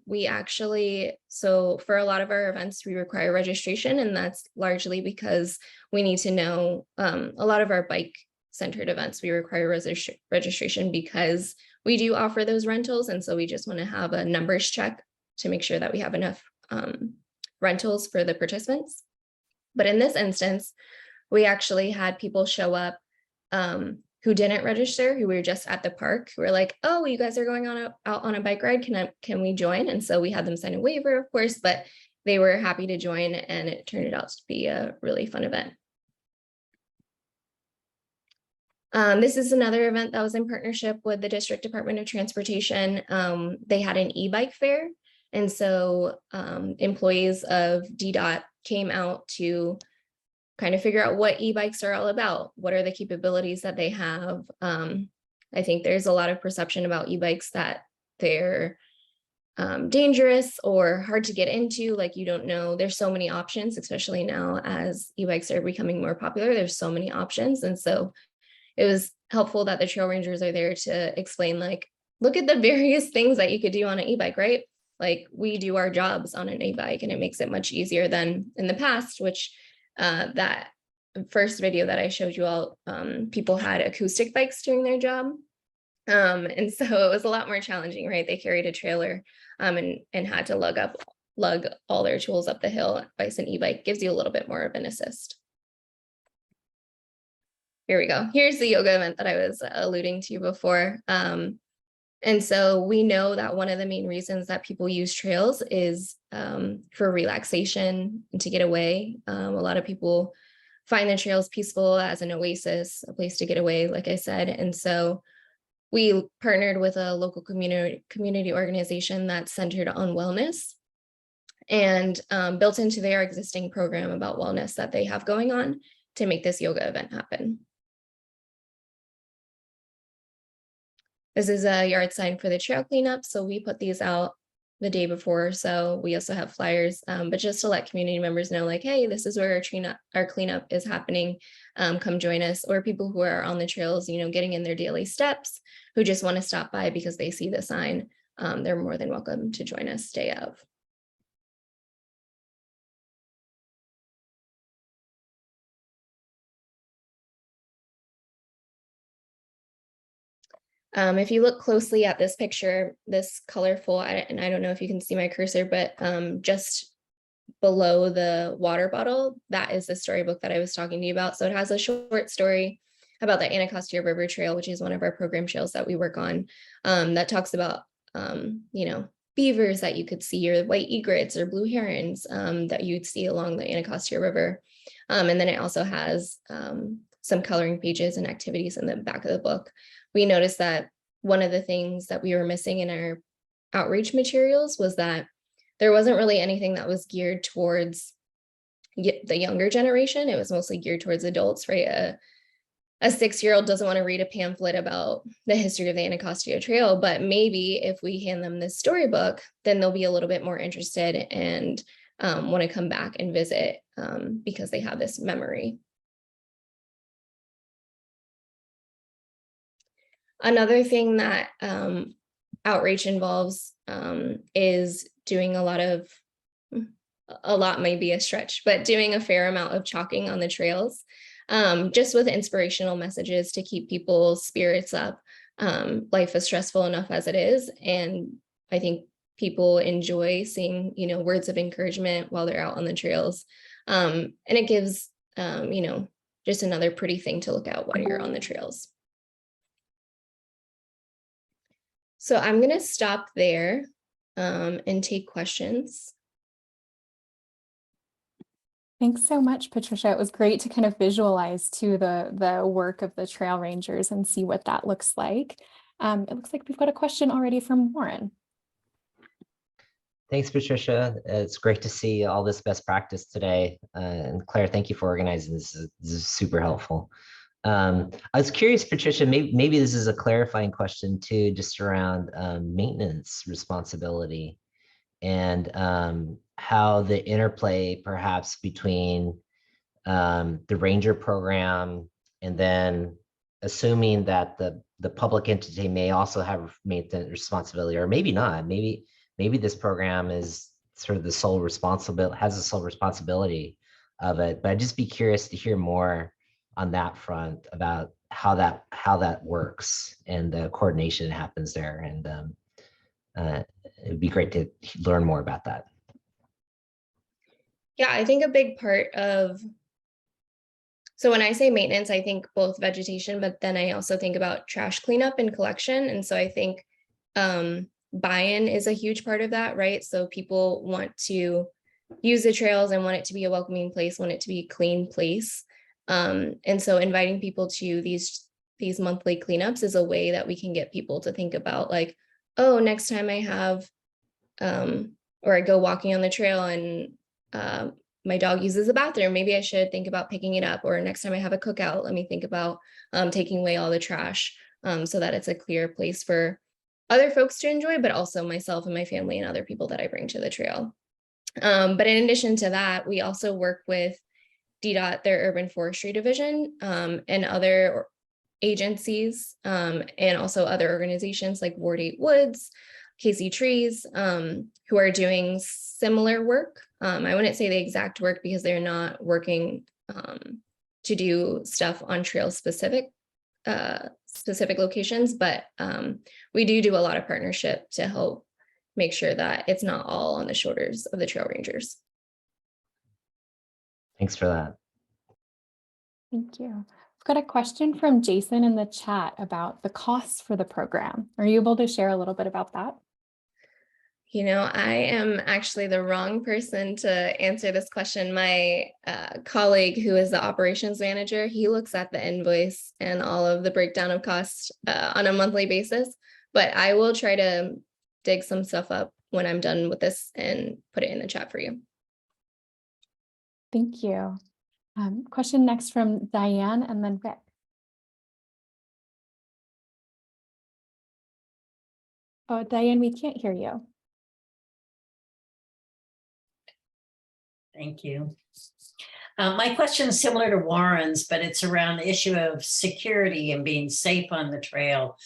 so for a lot of our events, we require registration, and that's largely because we need to know, a lot of our bike centered events, we require registration because we do offer those rentals. And so we just want to have a numbers check to make sure that we have enough rentals for the participants. But in this instance, we actually had people show up who didn't register, who were just at the park, who were like, oh, you guys are going out on a bike ride, can we join? And so we had them sign a waiver, of course, but they were happy to join, and it turned out to be a really fun event. This is another event that was in partnership with the District Department of Transportation. They had an e-bike fair, and so employees of DDOT came out to kind of figure out what e-bikes are all about. What are the capabilities that they have? I think there's a lot of perception about e-bikes that they're dangerous or hard to get into. Like, you don't know, there's so many options, especially now as e-bikes are becoming more popular, there's so many options. And so it was helpful that the trail rangers are there to explain, like, look at the various things that you could do on an e-bike, right? Like, we do our jobs on an e-bike, and it makes it much easier than in the past, which that first video that I showed you all, people had acoustic bikes doing their job. And so it was a lot more challenging, right? They carried a trailer and had to lug all their tools up the hill. Bison e-bike gives you a little bit more of an assist. Here we go. Here's the yoga event that I was alluding to before. And so we know that one of the main reasons that people use trails is for relaxation and to get away. A lot of people find the trails peaceful, as an oasis, a place to get away, like I said. And so we partnered with a local community organization that's centered on wellness, and built into their existing program about wellness that they have going on to make this yoga event happen. This is a yard sign for the trail cleanup. So we put these out the day before. So we also have flyers, but just to let community members know, like, hey, this is where our cleanup is happening. Come join us. Or people who are on the trails, getting in their daily steps, who just want to stop by because they see the sign. They're more than welcome to join us day of. If you look closely at this picture, this colorful, and I don't know if you can see my cursor, but just below the water bottle, that is the storybook that I was talking to you about. So it has a short story about the Anacostia River Trail, which is one of our program trails that we work on, that talks about, beavers that you could see, or white egrets or blue herons that you'd see along the Anacostia River. And then it also has some coloring pages and activities in the back of the book. We noticed that one of the things that we were missing in our outreach materials was that there wasn't really anything that was geared towards the younger generation. It was mostly geared towards adults, right? A 6-year-old doesn't want to read a pamphlet about the history of the Anacostia Trail, but maybe if we hand them this storybook, then they'll be a little bit more interested and want to come back and visit because they have this memory. Another thing that outreach involves is doing a lot may be a stretch, but doing a fair amount of chalking on the trails, just with inspirational messages to keep people's spirits up. Life is stressful enough as it is. And I think people enjoy seeing, words of encouragement while they're out on the trails. And it gives, just another pretty thing to look at while you're on the trails. So I'm going to stop there and take questions. Thanks so much, Patricia. It was great to kind of visualize too the work of the trail rangers and see what that looks like. It looks like we've got a question already from Warren. Thanks, Patricia. It's great to see all this best practice today. And Claire, thank you for organizing this. This is super helpful. I was curious, Patricia, maybe this is a clarifying question too, just around maintenance responsibility and how the interplay perhaps between the ranger program and then assuming that the public entity may also have maintenance responsibility, or maybe not. Maybe this program is sort of the sole responsibility, has the sole responsibility of it. But I'd just be curious to hear more on that front about how that works and the coordination happens there. And it'd be great to learn more about that. Yeah, I think a big part of, so when I say maintenance, I think both vegetation, but then I also think about trash cleanup and collection. And so I think buy-in is a huge part of that, right? So people want to use the trails and want it to be a welcoming place, want it to be a clean place. And so inviting people to these monthly cleanups is a way that we can get people to think about, like, oh, next time I have, or I go walking on the trail and my dog uses the bathroom, maybe I should think about picking it up. Or next time I have a cookout, let me think about taking away all the trash so that it's a clear place for other folks to enjoy, but also myself and my family and other people that I bring to the trail. But in addition to that, we also work with DDOT, their urban forestry division, and other agencies, and also other organizations like Ward 8 Woods, Casey Trees, who are doing similar work. I wouldn't say the exact work because they're not working to do stuff on trail specific locations, but we do a lot of partnership to help make sure that it's not all on the shoulders of the trail rangers. Thanks for that. Thank you. I've got a question from Jason in the chat about the costs for the program. Are you able to share a little bit about that? I am actually the wrong person to answer this question. My colleague, who is the operations manager, he looks at the invoice and all of the breakdown of costs on a monthly basis, but I will try to dig some stuff up when I'm done with this and put it in the chat for you. Thank you. Question next from Diane and then Rick. Oh, Diane, we can't hear you. Thank you. My question is similar to Warren's, but it's around the issue of security and being safe on the trail.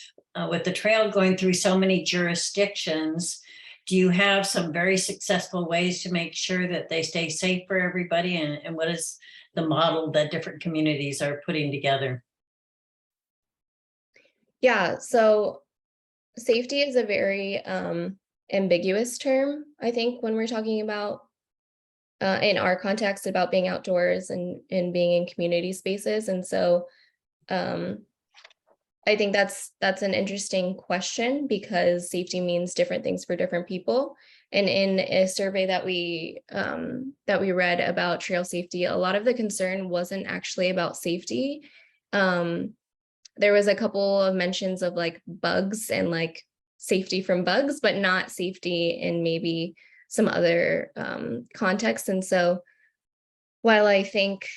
With the trail going through so many jurisdictions, do you have some very successful ways to make sure that they stay safe for everybody? And what is the model that different communities are putting together? Yeah, so safety is a very ambiguous term, I think, when we're talking about in our context about being outdoors and being in community spaces. And so I think that's an interesting question because safety means different things for different people. And in a survey that we read about trail safety, a lot of the concern wasn't actually about safety. There was a couple of mentions of like bugs and like safety from bugs, but not safety in maybe some other contexts. And so while I think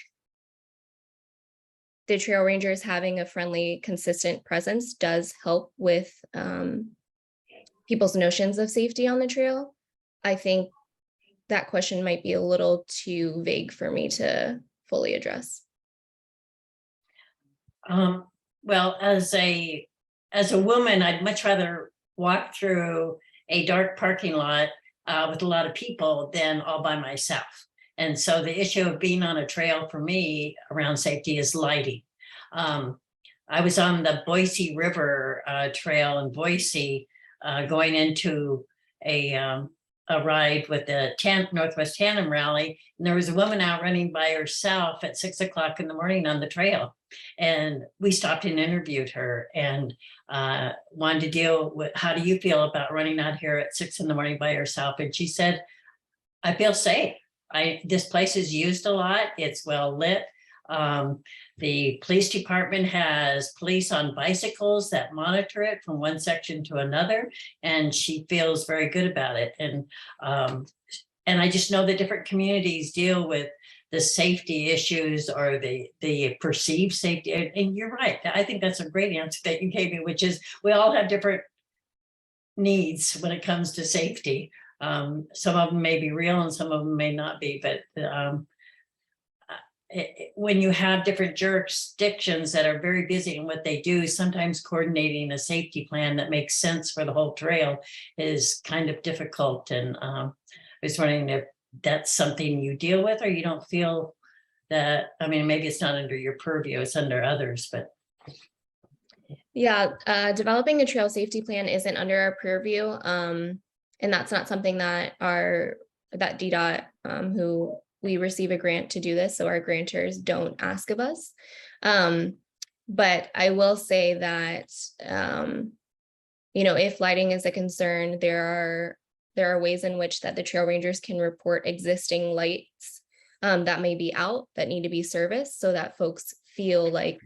the trail rangers having a friendly, consistent presence does help with people's notions of safety on the trail, I think that question might be a little too vague for me to fully address. Well, as a woman, I'd much rather walk through a dark parking lot with a lot of people than all by myself. And so the issue of being on a trail for me around safety is lighting. I was on the Boise River Trail in Boise, going into a ride with the Northwest Tandem Rally, and there was a woman out running by herself at 6 o'clock in the morning on the trail, and we stopped and interviewed her and wanted to deal with, how do you feel about running out here at 6 in the morning by yourself? And she said, I feel safe. This place is used a lot. It's well lit. The police department has police on bicycles that monitor it from one section to another, and she feels very good about it. And I just know that different communities deal with the safety issues or the perceived safety. And you're right. I think that's a great answer that you gave me, which is we all have different needs when it comes to safety. Some of them may be real and some of them may not be, but when you have different jurisdictions that are very busy in what they do, sometimes coordinating a safety plan that makes sense for the whole trail is kind of difficult. And I was wondering if that's something you deal with, or you don't feel that, I mean, maybe it's not under your purview, it's under others, but. Yeah, developing a trail safety plan isn't under our purview. And that's not something that that DDOT, who we receive a grant to do this, so our grantors don't ask of us. But I will say that, if lighting is a concern, there are ways in which that the trail rangers can report existing lights that may be out that need to be serviced, so that folks feel like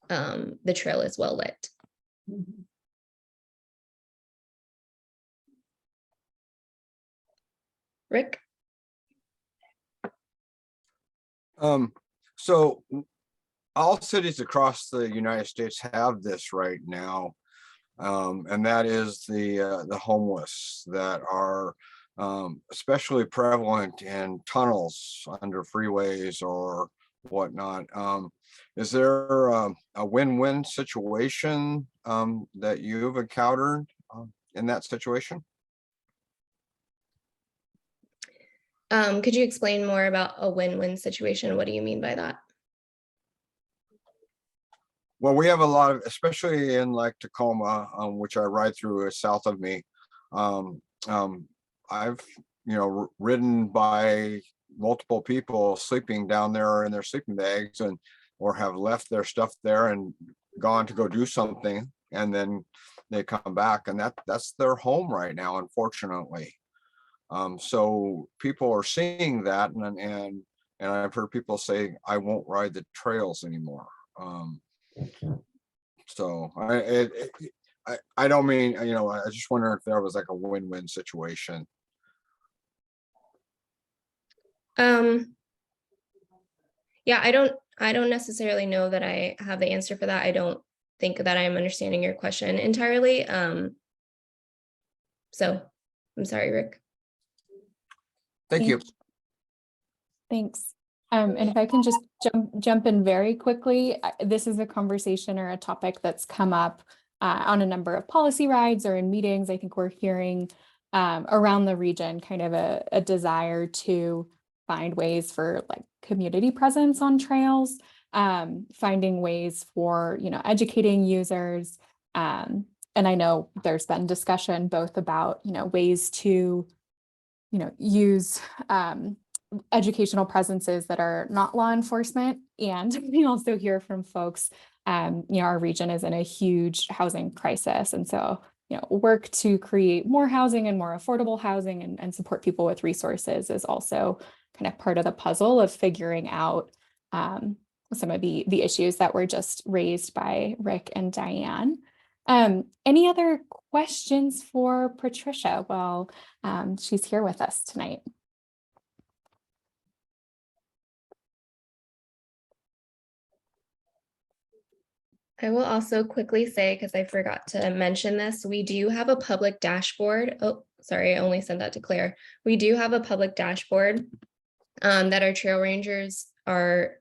the trail is well lit. Rick? So all cities across the United States have this right now. And that is the homeless that are especially prevalent in tunnels under freeways or whatnot. Is there a win-win situation that you've encountered in that situation? Could you explain more about a win-win situation? What do you mean by that? Well, we have a lot of, especially in like Tacoma, which I ride through is south of me. I've, ridden by multiple people sleeping down there in their sleeping bags or have left their stuff there and gone to go do something, and then they come back, and that's their home right now, unfortunately. So people are seeing that, and I've heard people say, I won't ride the trails anymore. So I don't mean, I just wonder if there was like a win-win situation. Yeah, I don't necessarily know that I have the answer for that. I don't think that I'm understanding your question entirely. So I'm sorry, Rick. Thank you. Thanks. And if I can just jump in very quickly, this is a conversation or a topic that's come up on a number of policy rides or in meetings. I think we're hearing around the region kind of a desire to find ways for like community presence on trails, finding ways for, educating users. And I know there's been discussion both about, ways to, use educational presences that are not law enforcement. And we also hear from folks, our region is in a huge housing crisis. And so, work to create more housing and more affordable housing and support people with resources is also kind of part of the puzzle of figuring out some of the issues that were just raised by Rick and Diane. Any other questions for Patricia while she's here with us tonight? I will also quickly say, because I forgot to mention this, we do have a public dashboard. Oh, sorry, I only sent that to Claire. We do have a public dashboard that our trail rangers are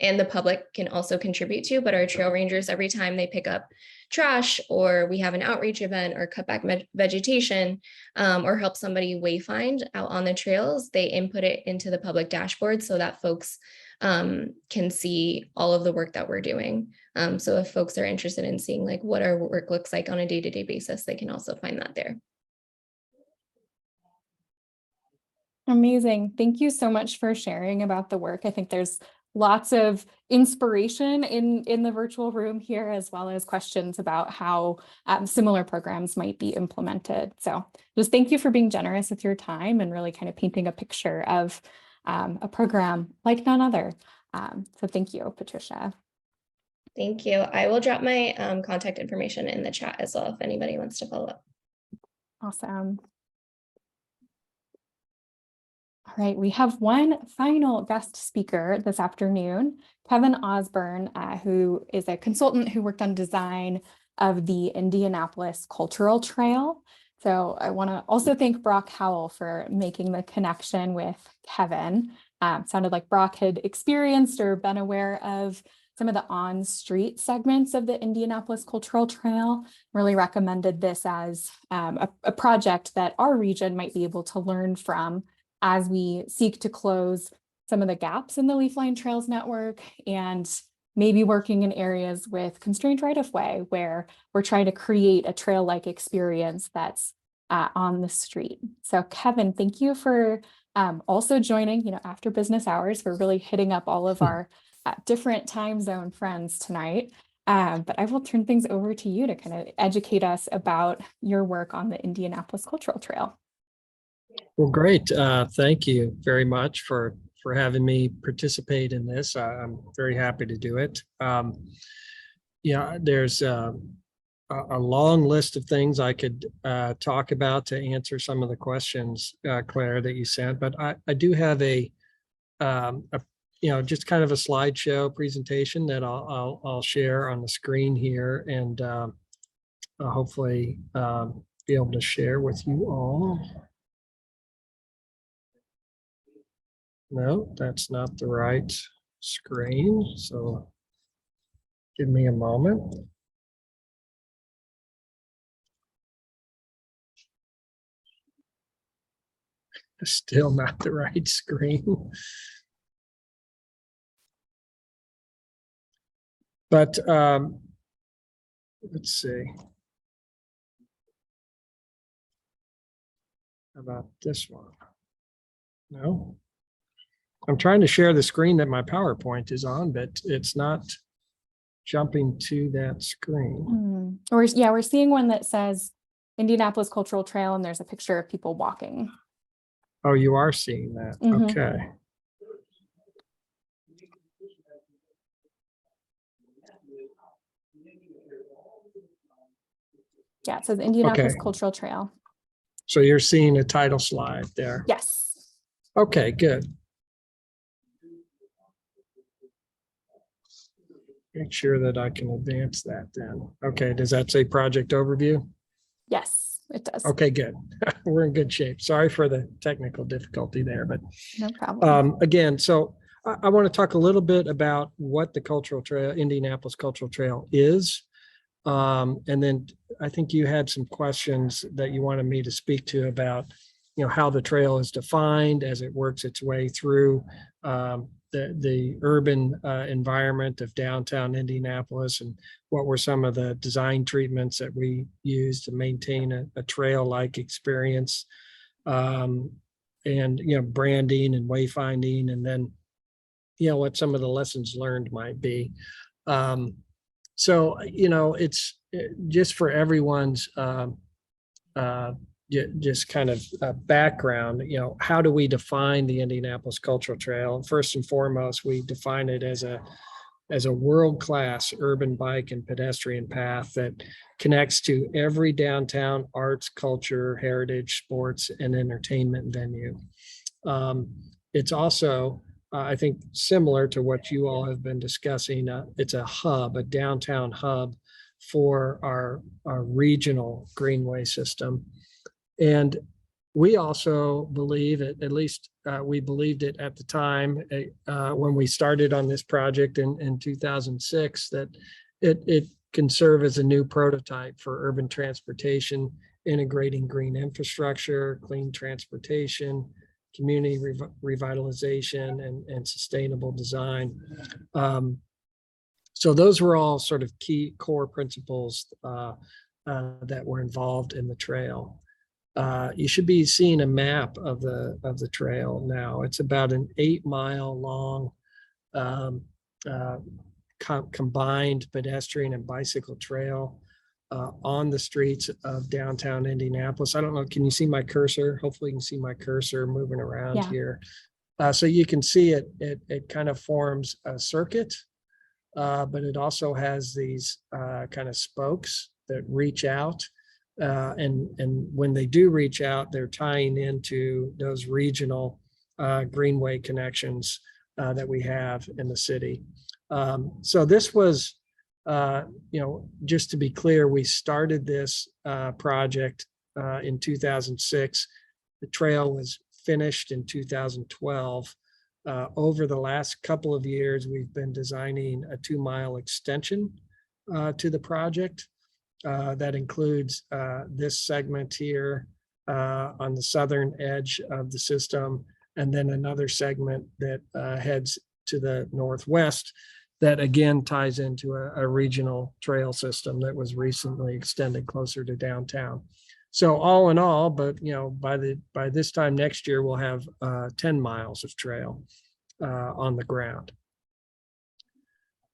and the public can also contribute to, but our trail rangers, every time they pick up trash or we have an outreach event or cut back vegetation or help somebody wayfind out on the trails, they input it into the public dashboard so that folks can see all of the work that we're doing. So if folks are interested in seeing like what our work looks like on a day-to-day basis, they can also find that there. Amazing. Thank you so much for sharing about the work. I think there's lots of inspiration in the virtual room here, as well as questions about how similar programs might be implemented. So just thank you for being generous with your time and really kind of painting a picture of a program like none other. So thank you, Patricia. Thank you. I will drop my contact information in the chat as well if anybody wants to follow up. Awesome. All right, we have one final guest speaker this afternoon, Kevin Osburn, who is a consultant who worked on design of the Indianapolis Cultural Trail. So I want to also thank Brock Howell for making the connection with Kevin. Sounded like Brock had experienced or been aware of some of the on-street segments of the Indianapolis Cultural Trail, really recommended this as a project that our region might be able to learn from as we seek to close some of the gaps in the Leafline Trails network and maybe working in areas with constrained right-of-way where we're trying to create a trail-like experience that's on the street. So Kevin, thank you for also joining, after business hours. We're really hitting up all of our different time zone friends tonight. But I will turn things over to you to kind of educate us about your work on the Indianapolis Cultural Trail. Well, great. Thank you very much for having me participate in this. I'm very happy to do it. There's a long list of things I could talk about to answer some of the questions, Claire, that you sent, but I do have a just kind of a slideshow presentation that I'll share on the screen here, and I'll hopefully be able to share with you all. No, that's not the right screen. So give me a moment. Still not the right screen. But let's see. How about this one? No. I'm trying to share the screen that my PowerPoint is on, but it's not jumping to that screen. We're seeing one that says Indianapolis Cultural Trail, and there's a picture of people walking. Oh, you are seeing that. Okay. Yeah, it says Indianapolis Cultural Trail. So you're seeing a title slide there. Yes. Okay, good. Make sure that I can advance that then. Okay, does that say project overview? Yes, it does. Okay, good. We're in good shape. Sorry for the technical difficulty there, but no problem. Again, so I want to talk a little bit about what the Cultural Trail, Indianapolis Cultural Trail is. And then I think you had some questions that you wanted me to speak to about, how the trail is defined as it works its way through the urban environment of downtown Indianapolis, and what were some of the design treatments that we use to maintain a trail-like experience, and branding and wayfinding, and then what some of the lessons learned might be. So it's just for everyone's just kind of background, how do we define the Indianapolis Cultural Trail? First and foremost, we define it as a world-class urban bike and pedestrian path that connects to every downtown arts, culture, heritage, sports, and entertainment venue. It's also, I think, similar to what you all have been discussing. It's a hub, a downtown hub for our regional greenway system. And We also believe, at least we believed it at the time when we started on this project in 2006, that it can serve as a new prototype for urban transportation, integrating green infrastructure, clean transportation, community revitalization, and sustainable design. So those were all sort of key core principles that were involved in the trail. You should be seeing a map of the trail now. It's about an 8-mile long combined pedestrian and bicycle trail on the streets of downtown Indianapolis. I don't know, can you see my cursor? Hopefully you can see my cursor moving around here. So you can see it kind of forms a circuit, but it also has these kind of spokes that reach out. And when they do reach out, they're tying into those regional greenway connections that we have in the city. So this was, just to be clear, we started this project in 2006. The trail was finished in 2012. Over the last couple of years, we've been designing a 2-mile extension to the project. That includes this segment here on the southern edge of the system, and then another segment that heads to the northwest that again ties into a regional trail system that was recently extended closer to downtown. So all in all, but by this time next year, we'll have 10 miles of trail on the ground.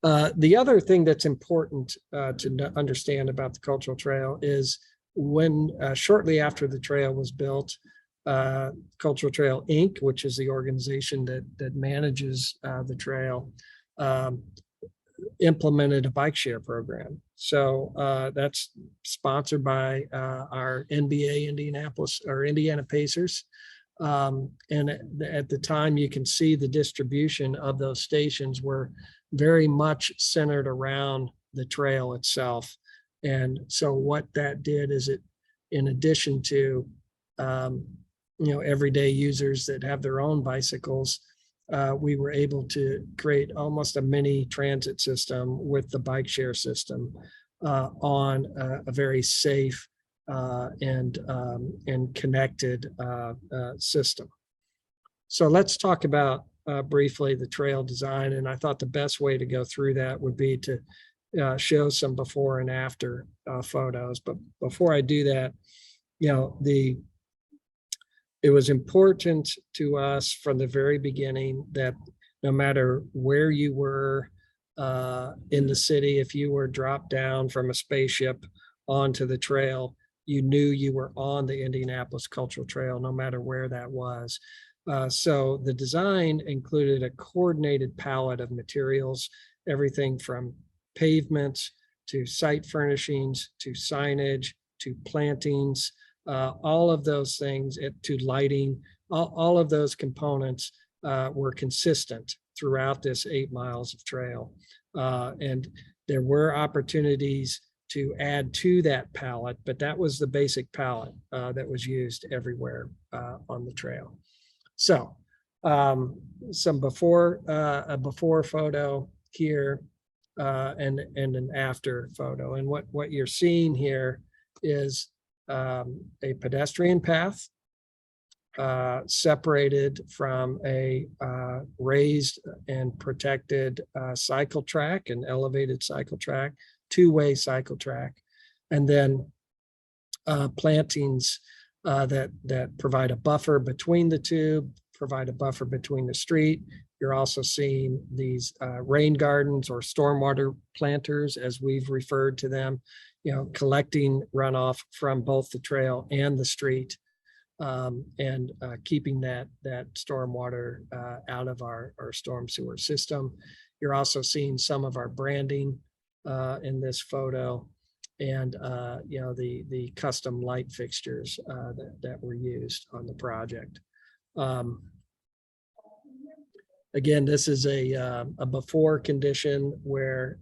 The other thing that's important to understand about the Cultural Trail is when shortly after the trail was built, Cultural Trail Inc., which is the organization that manages the trail, implemented a bike share program. So that's sponsored by our NBA Indianapolis or Indiana Pacers. And at the time, you can see the distribution of those stations were very much centered around the trail itself. And so what that did is it, in addition to, everyday users that have their own bicycles, we were able to create almost a mini transit system with the bike share system on a very safe and connected system. So let's talk about briefly the trail design. And I thought the best way to go through that would be to show some before and after photos. But before I do that, it was important to us from the very beginning that no matter where you were in the city, if you were dropped down from a spaceship onto the trail, you knew you were on the Indianapolis Cultural Trail, no matter where that was. So the design included a coordinated palette of materials, everything from pavements to site furnishings, to signage, to plantings, all of those things, to lighting, all of those components were consistent throughout this 8 miles of trail. And there were opportunities to add to that palette, but that was the basic palette that was used everywhere on the trail. So some a before photo here and an after photo. And what you're seeing here is a pedestrian path separated from a raised and protected cycle track, an elevated cycle track, two-way cycle track, and then plantings that provide a buffer between the two, provide a buffer between the street. You're also seeing these rain gardens or stormwater planters, as we've referred to them, collecting runoff from both the trail and the street, and keeping that stormwater out of our storm sewer system. You're also seeing some of our branding in this photo, and the custom light fixtures that were used on the project. Again, this is a before condition where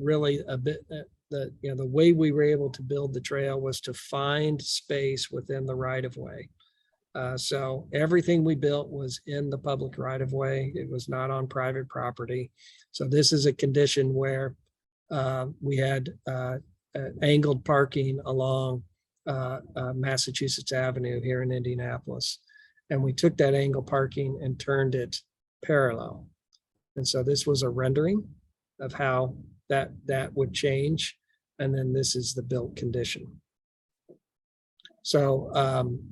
really a bit the way we were able to build the trail was to find space within the right of way So everything we built was in the public right of way. It was not on private property. So this is a condition where we had angled parking along Massachusetts Avenue here in Indianapolis. And we took that angle parking and turned it parallel. And so this was a rendering of how that would change. And then this is the built condition. So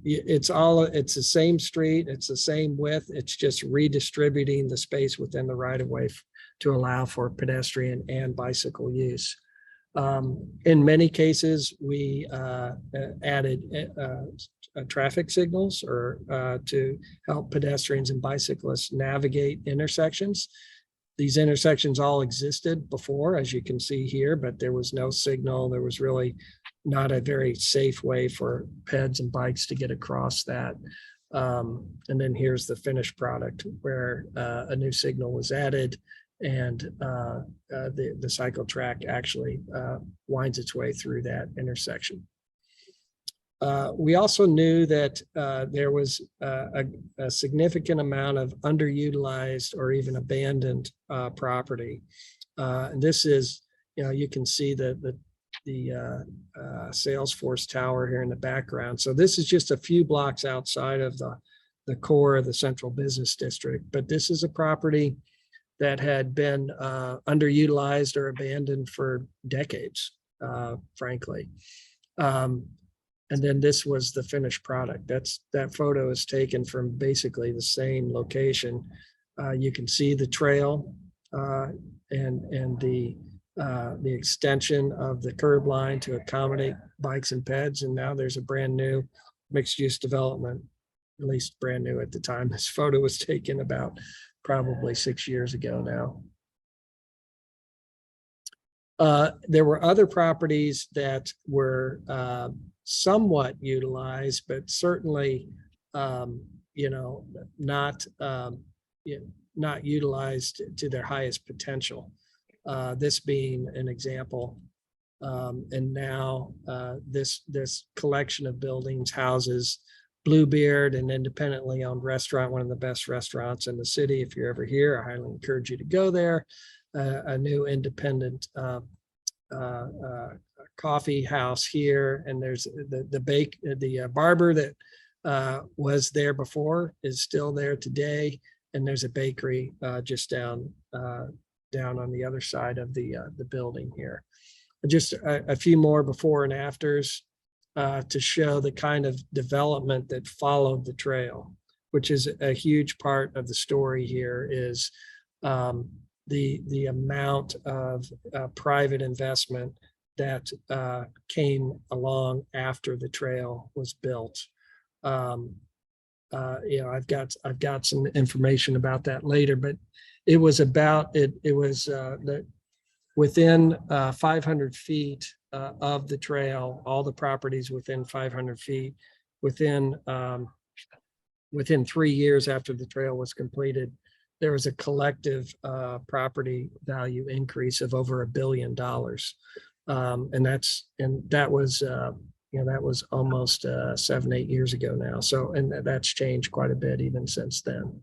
it's the same street, it's the same width, it's just redistributing the space within the right of way to allow for pedestrian and bicycle use. In many cases, we added traffic signals or to help pedestrians and bicyclists navigate intersections. These intersections all existed before, as you can see here, but there was no signal. There was really not a very safe way for peds and bikes to get across that. And then here's the finished product where a new signal was added, and the cycle track actually winds its way through that intersection. We also knew that there was a significant amount of underutilized or even abandoned property. And this is, you can see the Salesforce Tower here in the background. So this is just a few blocks outside of the core of the central business district, but this is a property that had been underutilized or abandoned for decades, frankly. And then this was the finished product. That photo is taken from basically the same location. You can see the trail and the extension of the curb line to accommodate bikes and peds. And now there's a brand new mixed use development, at least brand new at the time this photo was taken, about probably 6 years ago now. There were other properties that were somewhat utilized, but certainly, not utilized to their highest potential. This being an example. And now this collection of buildings houses Bluebeard, an independently owned restaurant, one of the best restaurants in the city. If you're ever here, I highly encourage you to go there. A new independent coffee house here, and there's the barber that was there before is still there today, and there's a bakery just down on the other side of the building here. Just a few more before and afters to show the kind of development that followed the trail, which is a huge part of the story here. Is the amount of private investment that came along after the trail was built. I've got some information about that later, but it was about it. It was that within 500 feet of the trail, all the properties within 500 feet, within 3 years after the trail was completed, there was a collective property value increase of over $1 billion. And that was almost 7-8 years ago now. So, and that's changed quite a bit even since then.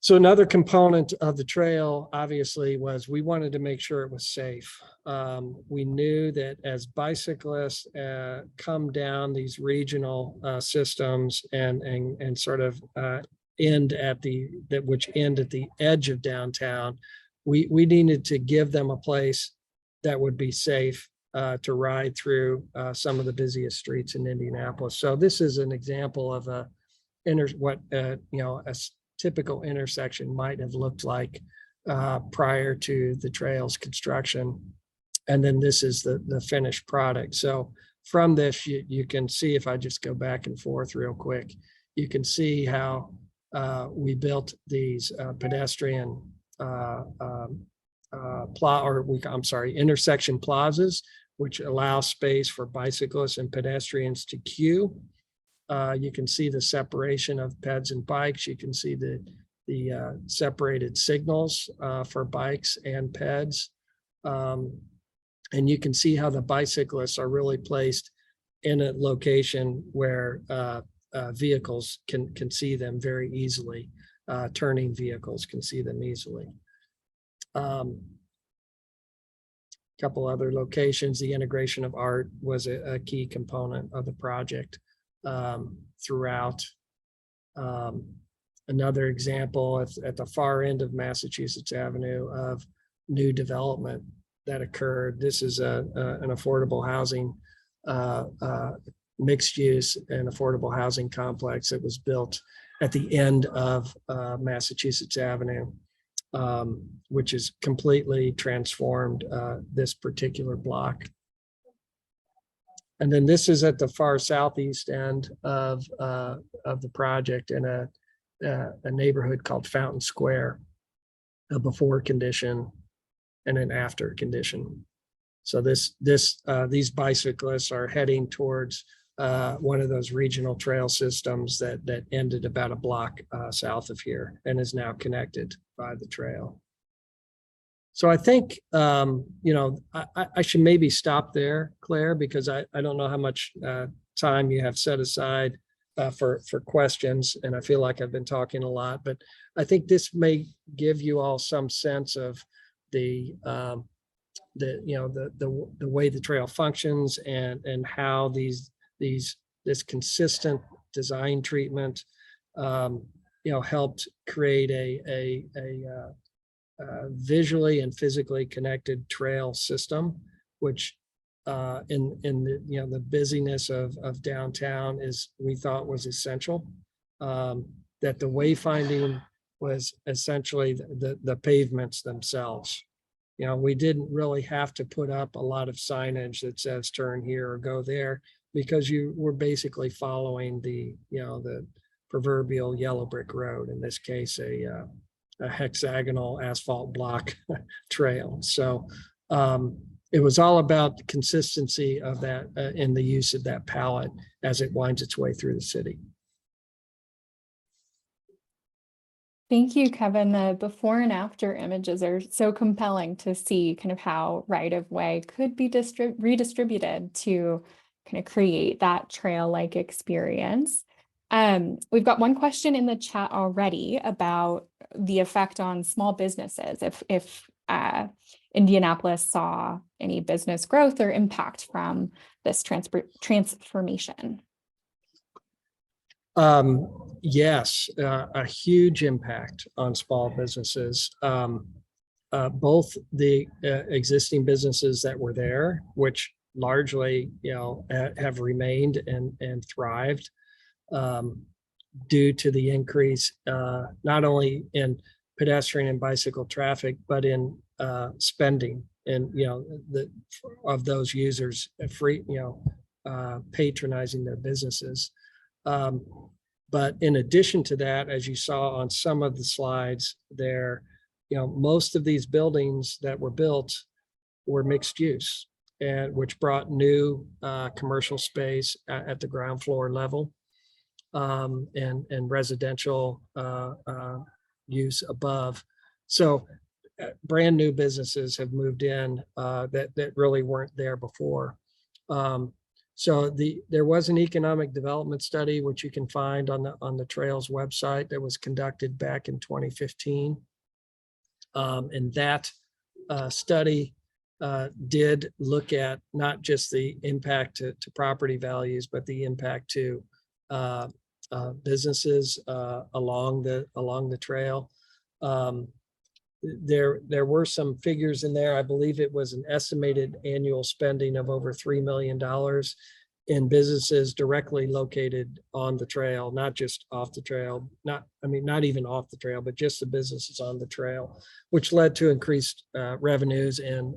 So another component of the trail, obviously, was we wanted to make sure it was safe. We knew that as bicyclists come down these regional systems and sort of end at the edge of downtown, we needed to give them a place that would be safe to ride through some of the busiest streets in Indianapolis. So this is an example of a typical intersection might have looked like prior to the trail's construction. And then this is the finished product. So from this, you can see, if I just go back and forth real quick, you can see how we built these pedestrian intersection plazas, which allow space for bicyclists and pedestrians to queue. You can see the separation of peds and bikes. You can see the separated signals for bikes and peds. And you can see how the bicyclists are really placed in a location where vehicles can see them very easily. Turning vehicles can see them easily. Couple other locations, the integration of art was a key component of the project throughout. Another example at the far end of Massachusetts Avenue of new development that occurred. This is an affordable housing, mixed use and affordable housing complex that was built at the end of Massachusetts Avenue, which has completely transformed this particular block. And then this is at the far southeast end of the project in a neighborhood called Fountain Square, a before condition and an after condition. So these bicyclists are heading towards one of those regional trail systems that ended about a block south of here and is now connected by the trail. So I think, I should maybe stop there, Claire, because I don't know how much time you have set aside for questions. And I feel like I've been talking a lot, but I think this may give you all some sense of the way the trail functions and how this consistent design treatment, helped create a visually and physically connected trail system, which in the busyness of downtown we thought was essential. That the wayfinding was essentially the pavements themselves. We didn't really have to put up a lot of signage that says turn here or go there, because you were basically following the proverbial yellow brick road, in this case, a hexagonal asphalt block trail. So it was all about the consistency of that in the use of that palette as it winds its way through the city. Thank you, Kevin. The before and after images are so compelling to see kind of how right-of-way could be redistributed to kind of create that trail-like experience. We've got one question in the chat already about the effect on small businesses, if Indianapolis saw any business growth or impact from this transformation. Yes, a huge impact on small businesses. Both the existing businesses that were there, which largely, have remained and thrived due to the increase, not only in pedestrian and bicycle traffic, but in spending and, of those users patronizing their businesses. But in addition to that, as you saw on some of the slides there, most of these buildings that were built were mixed use, and which brought new commercial space at the ground floor level, and residential use above. So brand new businesses have moved in that really weren't there before. So there was an economic development study, which you can find on the Trails website, that was conducted back in 2015. And that study did look at not just the impact to property values, but the impact to businesses along the trail. There were some figures in there. I believe it was an estimated annual spending of over $3 million in businesses directly located on the trail, not just off the trail, not even off the trail, but just the businesses on the trail, which led to increased revenues and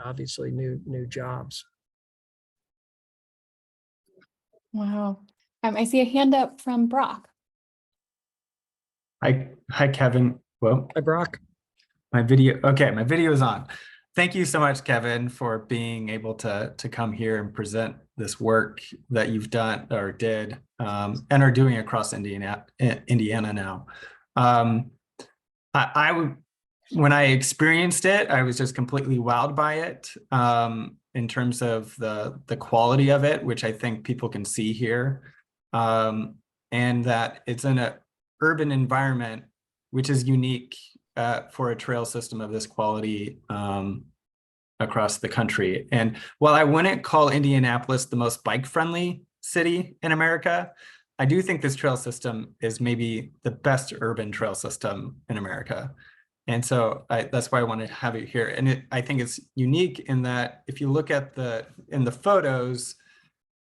obviously new jobs. Wow. I see a hand up from Brock. Hi, Kevin. Well, Hi, Brock. My video is on. Thank you so much, Kevin, for being able to come here and present this work that you've done or did and are doing across Indiana now. When I experienced it, I was just completely wowed by it. in terms of the quality of it, which I think people can see here, and that it's in an urban environment, which is unique for a trail system of this quality across the country. And while I wouldn't call Indianapolis the most bike-friendly city in America, I do think this trail system is maybe the best urban trail system in America. And so that's why I wanted to have it here. And I think it's unique in that if you look at in the photos,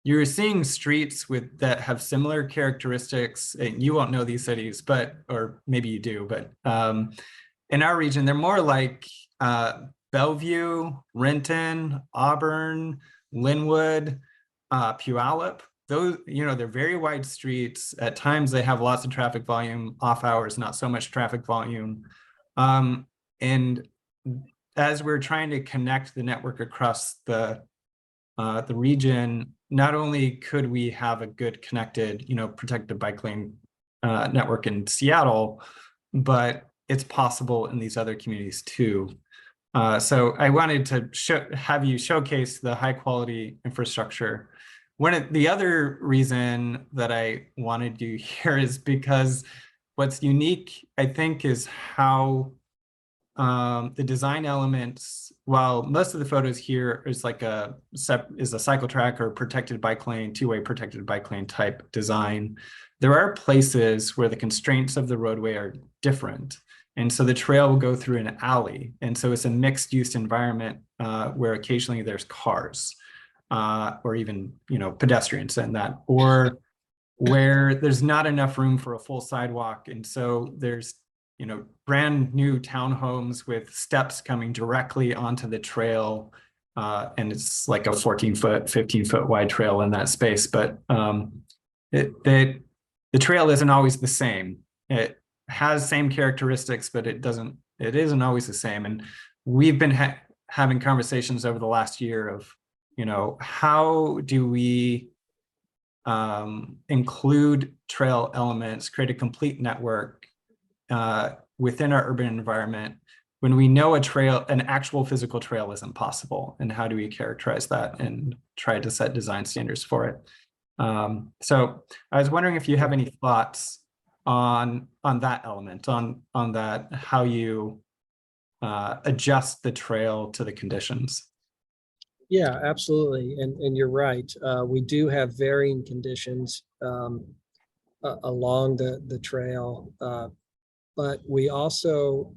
you're seeing streets that have similar characteristics. And you won't know these cities, or maybe you do, but in our region, they're more like Bellevue, Renton, Auburn, Linwood, Puyallup. Those, they're very wide streets. At times they have lots of traffic volume, off hours, not so much traffic volume. And as we're trying to connect the network across the region, not only could we have a good connected, protected bike lane network in Seattle, but it's possible in these other communities too. So I wanted to have you showcase the high quality infrastructure. The other reason that I wanted you here is because what's unique, I think, is how the design elements, while most of the photos here is like a cycle track or protected bike lane, two-way protected bike lane type design, there are places where the constraints of the roadway are different. And so the trail will go through an alley. And so it's a mixed use environment where occasionally there's cars or even, pedestrians in that, or where there's not enough room for a full sidewalk. And so there's, brand new townhomes with steps coming directly onto the trail. And it's like a 14-foot, 15-foot wide trail in that space. But the trail isn't always the same. It has same characteristics, but it isn't always the same. And we've been having conversations over the last year of, how do we include trail elements, create a complete network within our urban environment when we know an actual physical trail isn't possible, and how do we characterize that and try to set design standards for it? So I was wondering if you have any thoughts on that element, on that, how you adjust the trail to the conditions. Yeah, absolutely. And you're right. We do have varying conditions along the trail, but we also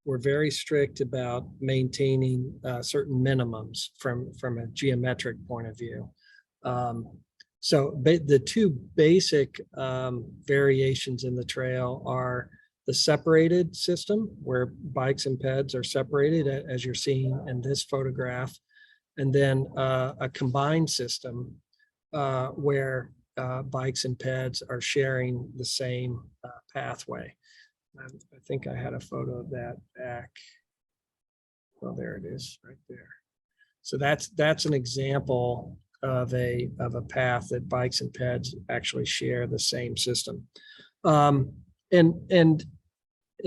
were very strict about maintaining certain minimums from a geometric point of view. So the two basic variations in the trail are the separated system, where bikes and peds are separated, as you're seeing in this photograph, and then a combined system where bikes and peds are sharing the same pathway. I think I had a photo of that back. Well, there it is right there. So that's an example of a path that bikes and peds actually share the same system. And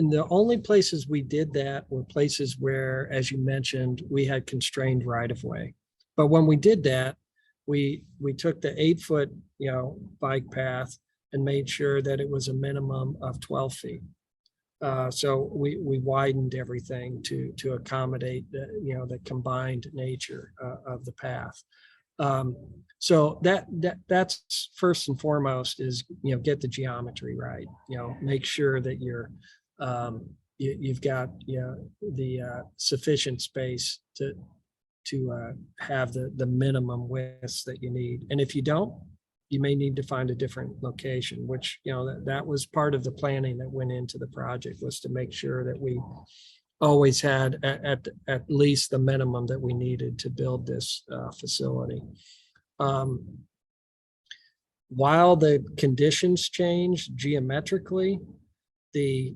the only places we did that were places where, as you mentioned, we had constrained right of way. But when we did that, we took the 8-foot bike path and made sure that it was a minimum of 12 feet. So we widened everything to accommodate the combined nature of the path. So that's first and foremost is get the geometry right. Make sure that you've got the sufficient space to have the minimum widths that you need. And if you don't, you may need to find a different location, which that was part of the planning that went into the project, was to make sure that we always had at least the minimum that we needed to build this facility. While the conditions changed geometrically, the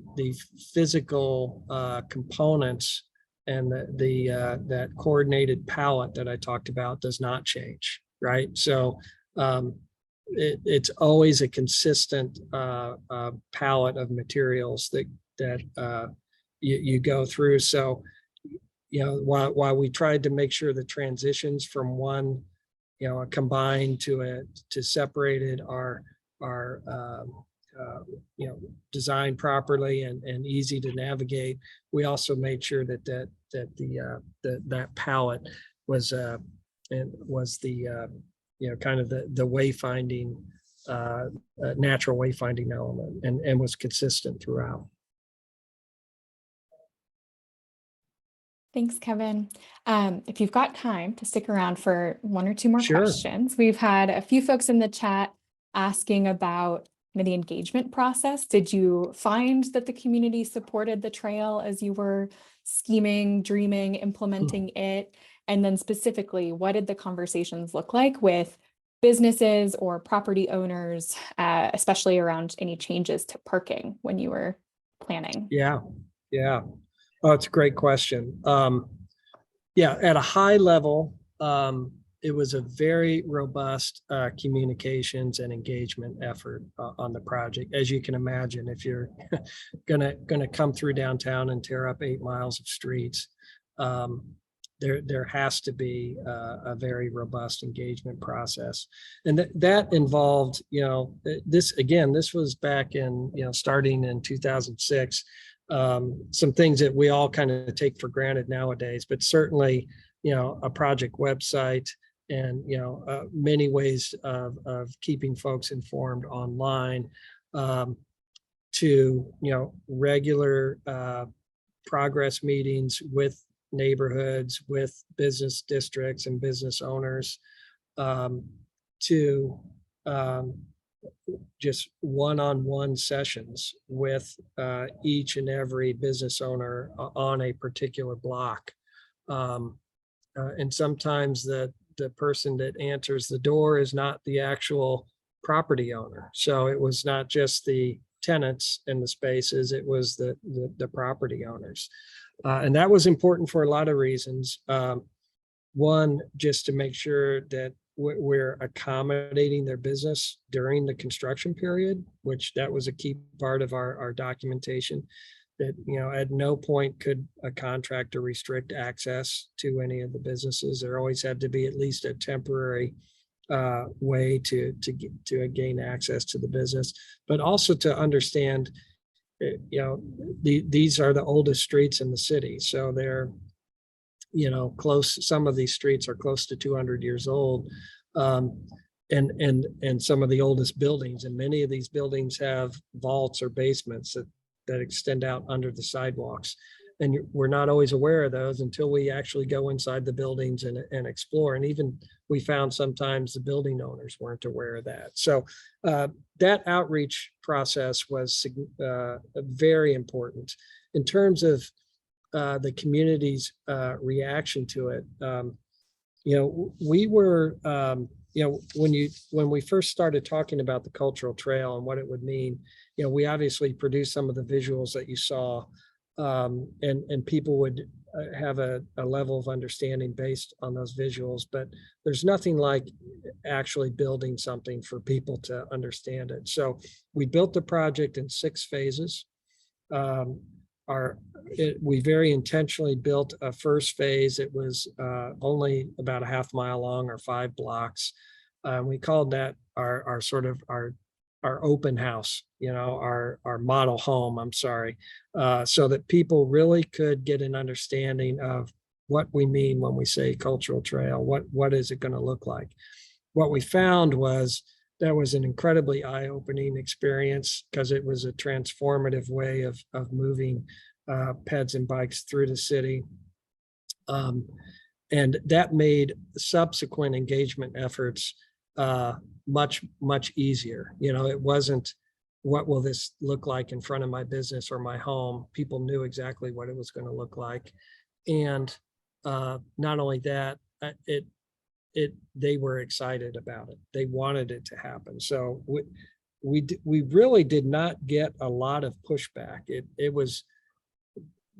physical components and that coordinated palette that I talked about does not change, right? So it's always a consistent palette of materials that you go through. So while we tried to make sure the transitions from one, a combined to separated are designed properly and easy to navigate, we also made sure that palette was the kind of the wayfinding, natural wayfinding element, and was consistent throughout. Thanks, Kevin. If you've got time to stick around for one or two more Sure. questions, we've had a few folks in the chat asking about the engagement process. Did you find that the community supported the trail as you were scheming, dreaming, implementing it? And then specifically, what did the conversations look like with businesses or property owners, especially around any changes to parking when you were planning? Yeah. Oh, it's a great question. At a high level, it was a very robust communications and engagement effort on the project. As you can imagine, if you're gonna come through downtown and tear up 8 miles of streets, there has to be a very robust engagement process, and that involved, this was back in, starting in 2006. Some things that we all kind of take for granted nowadays, but certainly, a project website and, many ways of keeping folks informed online, to, regular progress meetings with neighborhoods, with business districts and business owners, to just one-on-one sessions with each and every business owner on a particular block. And sometimes the person that answers the door is not the actual property owner. So it was not just the tenants in the spaces, it was the property owners. And that was important for a lot of reasons. One, just to make sure that we're accommodating their business during the construction period, which that was a key part of our documentation, that, at no point could a contractor restrict access to any of the businesses. There always had to be at least a temporary way to gain access to the business, but also to understand, these are the oldest streets in the city. So they're, close, some of these streets are close to 200 years old, and some of the oldest buildings, and many of these buildings have vaults or basements that extend out under the sidewalks. And we're not always aware of those until we actually go inside the buildings and explore. And even we found sometimes the building owners weren't aware of that. So that outreach process was very important. In terms of the community's reaction to it, we were, when we first started talking about the cultural trail and what it would mean, we obviously produced some of the visuals that you saw, and people would have a level of understanding based on those visuals, but there's nothing like actually building something for people to understand it. So we built the project in 6 phases. We very intentionally built a first phase. It was only about a half mile long, or 5 blocks. We called that our sort of our open house, our model home, I'm sorry, so that people really could get an understanding of what we mean when we say cultural trail. What is it going to look like? What we found was that was an incredibly eye-opening experience, because it was a transformative way of moving peds and bikes through the city. And that made subsequent engagement efforts much easier. It wasn't, what will this look like in front of my business or my home? People knew exactly what it was going to look like. And not only that, they were excited about it. They wanted it to happen. So we really did not get a lot of pushback. It was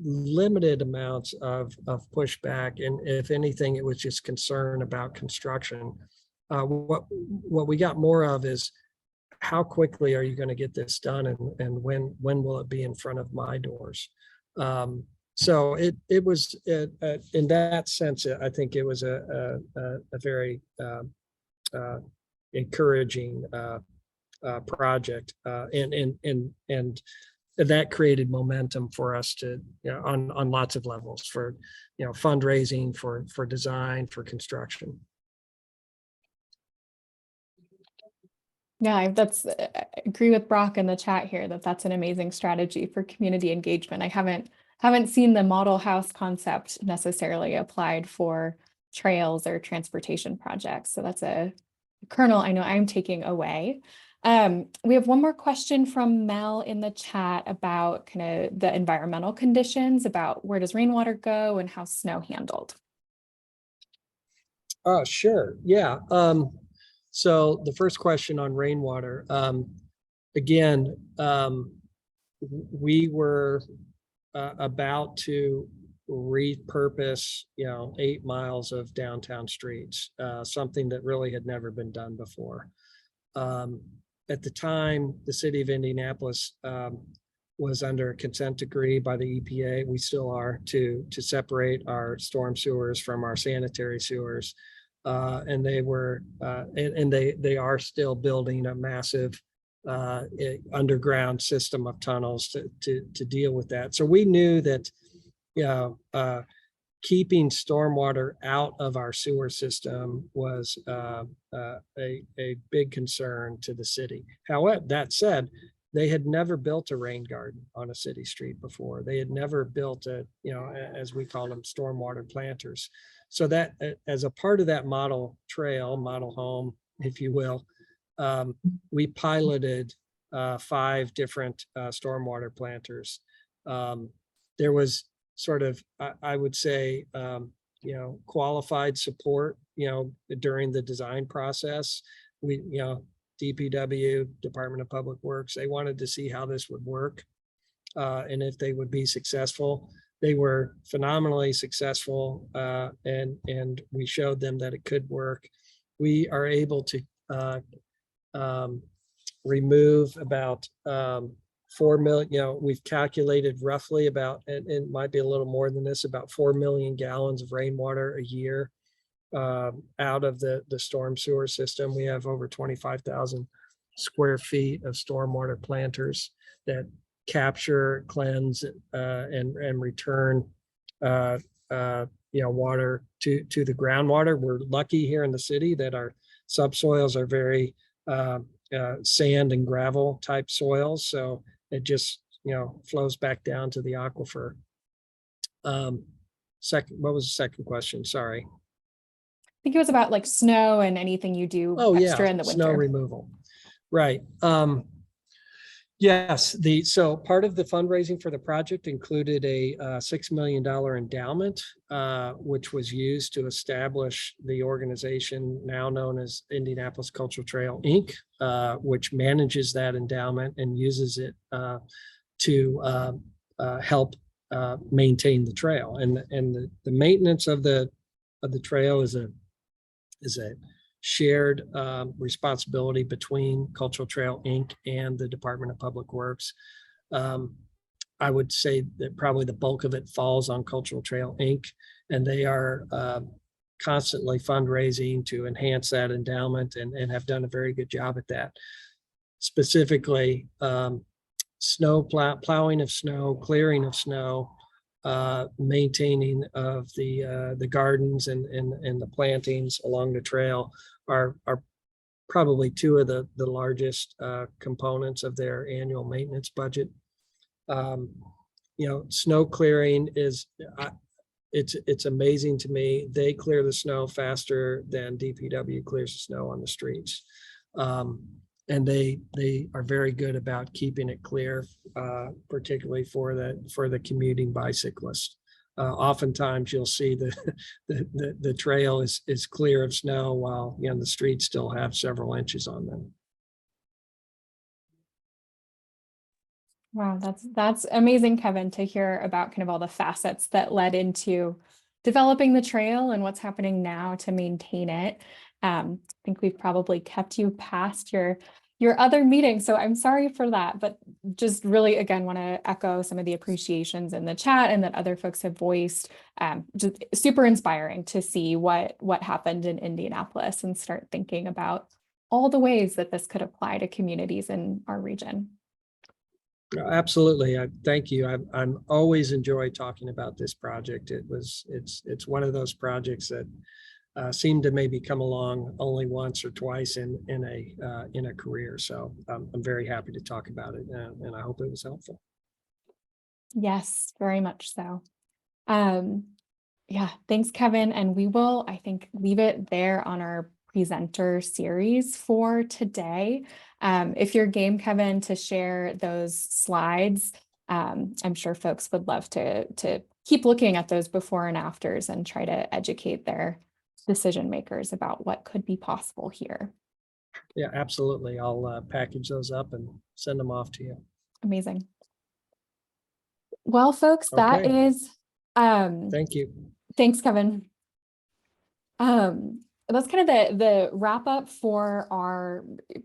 limited amounts of pushback, and if anything, it was just concern about construction. What we got more of is, how quickly are you going to get this done, and when will it be in front of my doors? So it was in that sense, I think it was a very encouraging project, and that created momentum for us to, on lots of levels, for fundraising, for design, for construction. Yeah, I agree with Brock in the chat here that that's an amazing strategy for community engagement. I haven't seen the model house concept necessarily applied for trails or transportation projects. So that's a kernel I know I'm taking away. We have one more question from Mel in the chat about kind of the environmental conditions, about where does rainwater go and how's snow handled? Sure. Yeah. So the first question on rainwater, again, we were about to repurpose, 8 miles of downtown streets, something that really had never been done before. At the time, the city of Indianapolis was under a consent decree by the EPA. We still are, to separate our storm sewers from our sanitary sewers. And they were, and they are still building a massive underground system of tunnels to deal with that. So we knew that, keeping stormwater out of our sewer system was a big concern to the city. However, that said, they had never built a rain garden on a city street before. They had never built as we call them, stormwater planters. So that, as a part of that model trail, model home, if you will, we piloted 5 different stormwater planters. There was sort of, I would say, qualified support, during the design process. We, DPW, Department of Public Works, they wanted to see how this would work and if they would be successful. They were phenomenally successful, and we showed them that it could work. We are able to remove about 4 million, we've calculated roughly about, and it might be a little more than this, about 4 million gallons of rainwater a year out of the storm sewer system. We have over 25,000 square feet of stormwater planters that capture, cleanse, and return water to the groundwater. We're lucky here in the city that our subsoils are very sand and gravel type soils, so it just flows back down to the aquifer. What was the second question? Sorry. I think it was about like snow and anything you do extra in the winter. Snow removal. Right. Yes, so part of the fundraising for the project included a $6 million endowment, which was used to establish the organization now known as Indianapolis Cultural Trail, Inc., which manages that endowment and uses it to help maintain the trail. And the maintenance of the trail is a shared responsibility between Cultural Trail, Inc. and the Department of Public Works. I would say that probably the bulk of it falls on Cultural Trail, Inc. And they are constantly fundraising to enhance that endowment and have done a very good job at that. Specifically, snow plowing of snow, clearing of snow, maintaining of the gardens and the plantings along the trail are probably 2 of the largest components of their annual maintenance budget. Snow clearing is, it's amazing to me. They clear the snow faster than DPW clears the snow on the streets. And they are very good about keeping it clear, particularly for the commuting bicyclist. Oftentimes you'll see the trail is clear of snow while the streets still have several inches on them. Wow, that's amazing, Kevin, to hear about kind of all the facets that led into developing the trail and what's happening now to maintain it. I think we've probably kept you past your your other meeting. So I'm sorry for that, but just really, again, want to echo some of the appreciations in the chat and that other folks have voiced. Just super inspiring to see what happened in Indianapolis and start thinking about all the ways that this could apply to communities in our region. Absolutely. Thank you. I'm always enjoy talking about this project. It's one of those projects that seem to maybe come along only once or twice in a career. So I'm very happy to talk about it, and I hope it was helpful. Yes, very much so. Yeah, thanks, Kevin. And we will, I think, leave it there on our presenter series for today. If you're game, Kevin, to share those slides, I'm sure folks would love to keep looking at those before and afters and try to educate their decision makers about what could be possible here. Yeah, absolutely. I'll package those up and send them off to you. Amazing. Well, folks, that Okay. is Thank you. thanks, Kevin. That's kind of the wrap up for our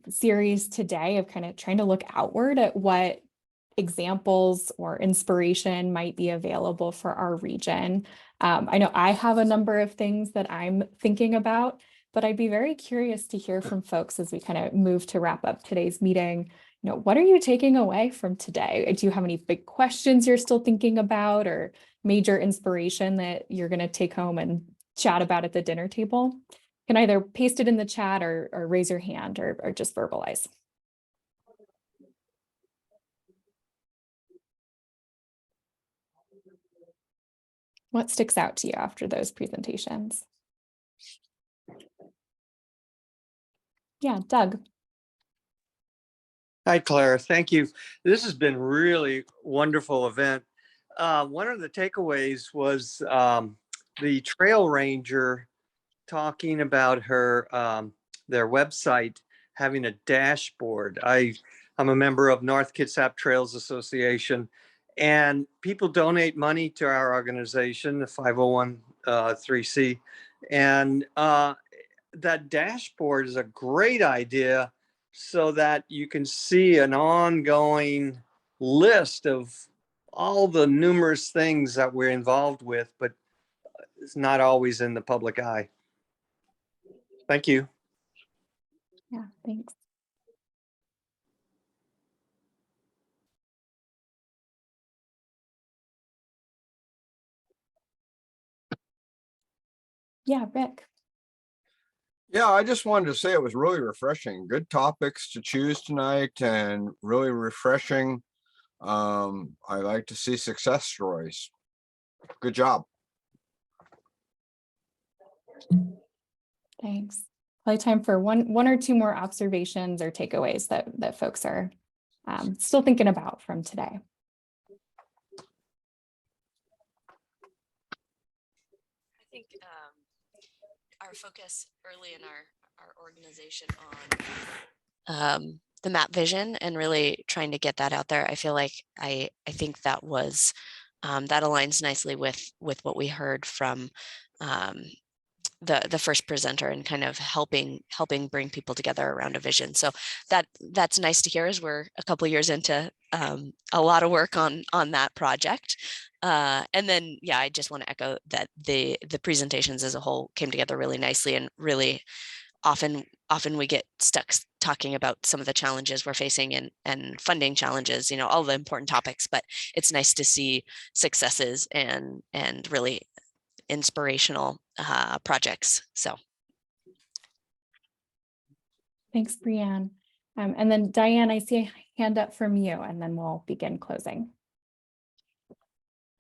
series today of kind of trying to look outward at what examples or inspiration might be available for our region. I know I have a number of things that I'm thinking about, but I'd be very curious to hear from folks as we kind of move to wrap up today's meeting. You know, what are you taking away from today? Do you have any big questions you're still thinking about or major inspiration that you're going to take home and chat about at the dinner table? You can either paste it in the chat or raise your hand or just verbalize. What sticks out to you after those presentations? Yeah, Doug. Hi, Claire. Thank you. This has been really wonderful event. One of the takeaways was the trail ranger talking about her their website having a dashboard. I'm a member of North Kitsap Trails Association, and people donate money to our organization, the 501(c), and that dashboard is a great idea so that you can see an ongoing list of all the numerous things that we're involved with, but it's not always in the public eye. Thank you. Yeah, thanks. Yeah, Rick. Yeah, I just wanted to say it was really refreshing. Good topics to choose tonight and really refreshing. I like to see success stories. Good job. Thanks. Probably time for one or two more observations or takeaways that folks are still thinking about from today. I think our focus early in our organization on the map vision and really trying to get that out there. I feel like I think that was that aligns nicely with what we heard from the first presenter and kind of helping bring people together around a vision. So that's nice to hear as we're a couple of years into a lot of work on that project. And then, yeah, I just want to echo that the presentations as a whole came together really nicely, and really often we get stuck talking about some of the challenges we're facing and funding challenges, all the important topics, but it's nice to see successes and really inspirational projects. So Thanks, Brianne. And then Diane, I see a hand up from you, and then we'll begin closing.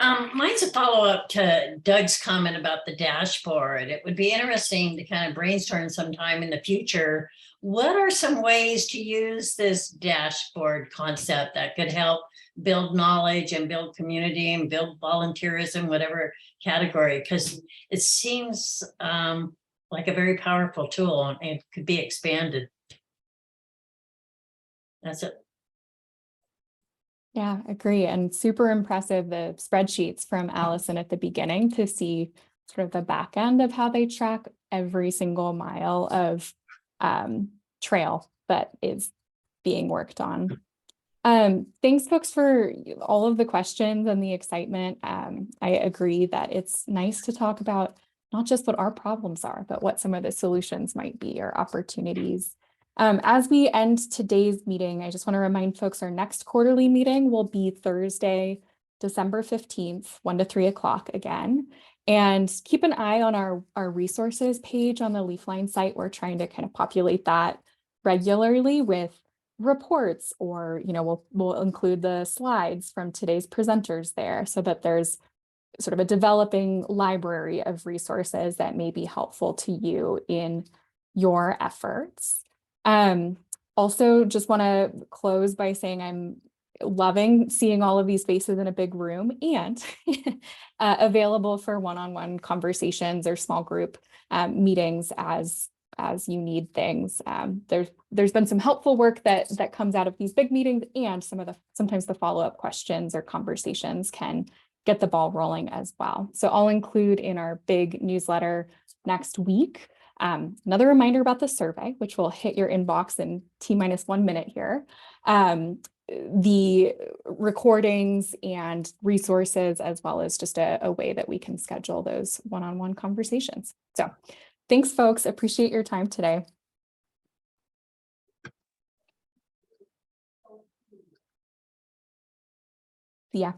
Mine's a follow-up to Doug's comment about the dashboard. It would be interesting to kind of brainstorm sometime in the future. What are some ways to use this dashboard concept that could help build knowledge and build community and build volunteerism, whatever category? Because it seems like a very powerful tool and it could be expanded. That's it. Yeah, agree. And super impressive, the spreadsheets from Allison at the beginning to see sort of the back end of how they track every single mile of trail that is being worked on. Thanks folks for all of the questions and the excitement. I agree that it's nice to talk about not just what our problems are, but what some of the solutions might be or opportunities. As we end today's meeting, I just want to remind folks our next quarterly meeting will be Thursday, December 15th, 1 to 3 o'clock again. And keep an eye on our resources page on the Leafline site. We're trying to kind of populate that regularly with reports, or we'll include the slides from today's presenters there, so that there's sort of a developing library of resources that may be helpful to you in your efforts. Also, just want to close by saying I'm loving seeing all of these faces in a big room, and available for one-on-one conversations or small group meetings as you need things. There's been some helpful work that comes out of these big meetings, and sometimes the follow-up questions or conversations can get the ball rolling as well. So I'll include in our big newsletter next week another reminder about the survey, which will hit your inbox in T-1 minute here. The recordings and resources, as well as just a way that we can schedule those one-on-one conversations. So thanks, folks. Appreciate your time today. See ya.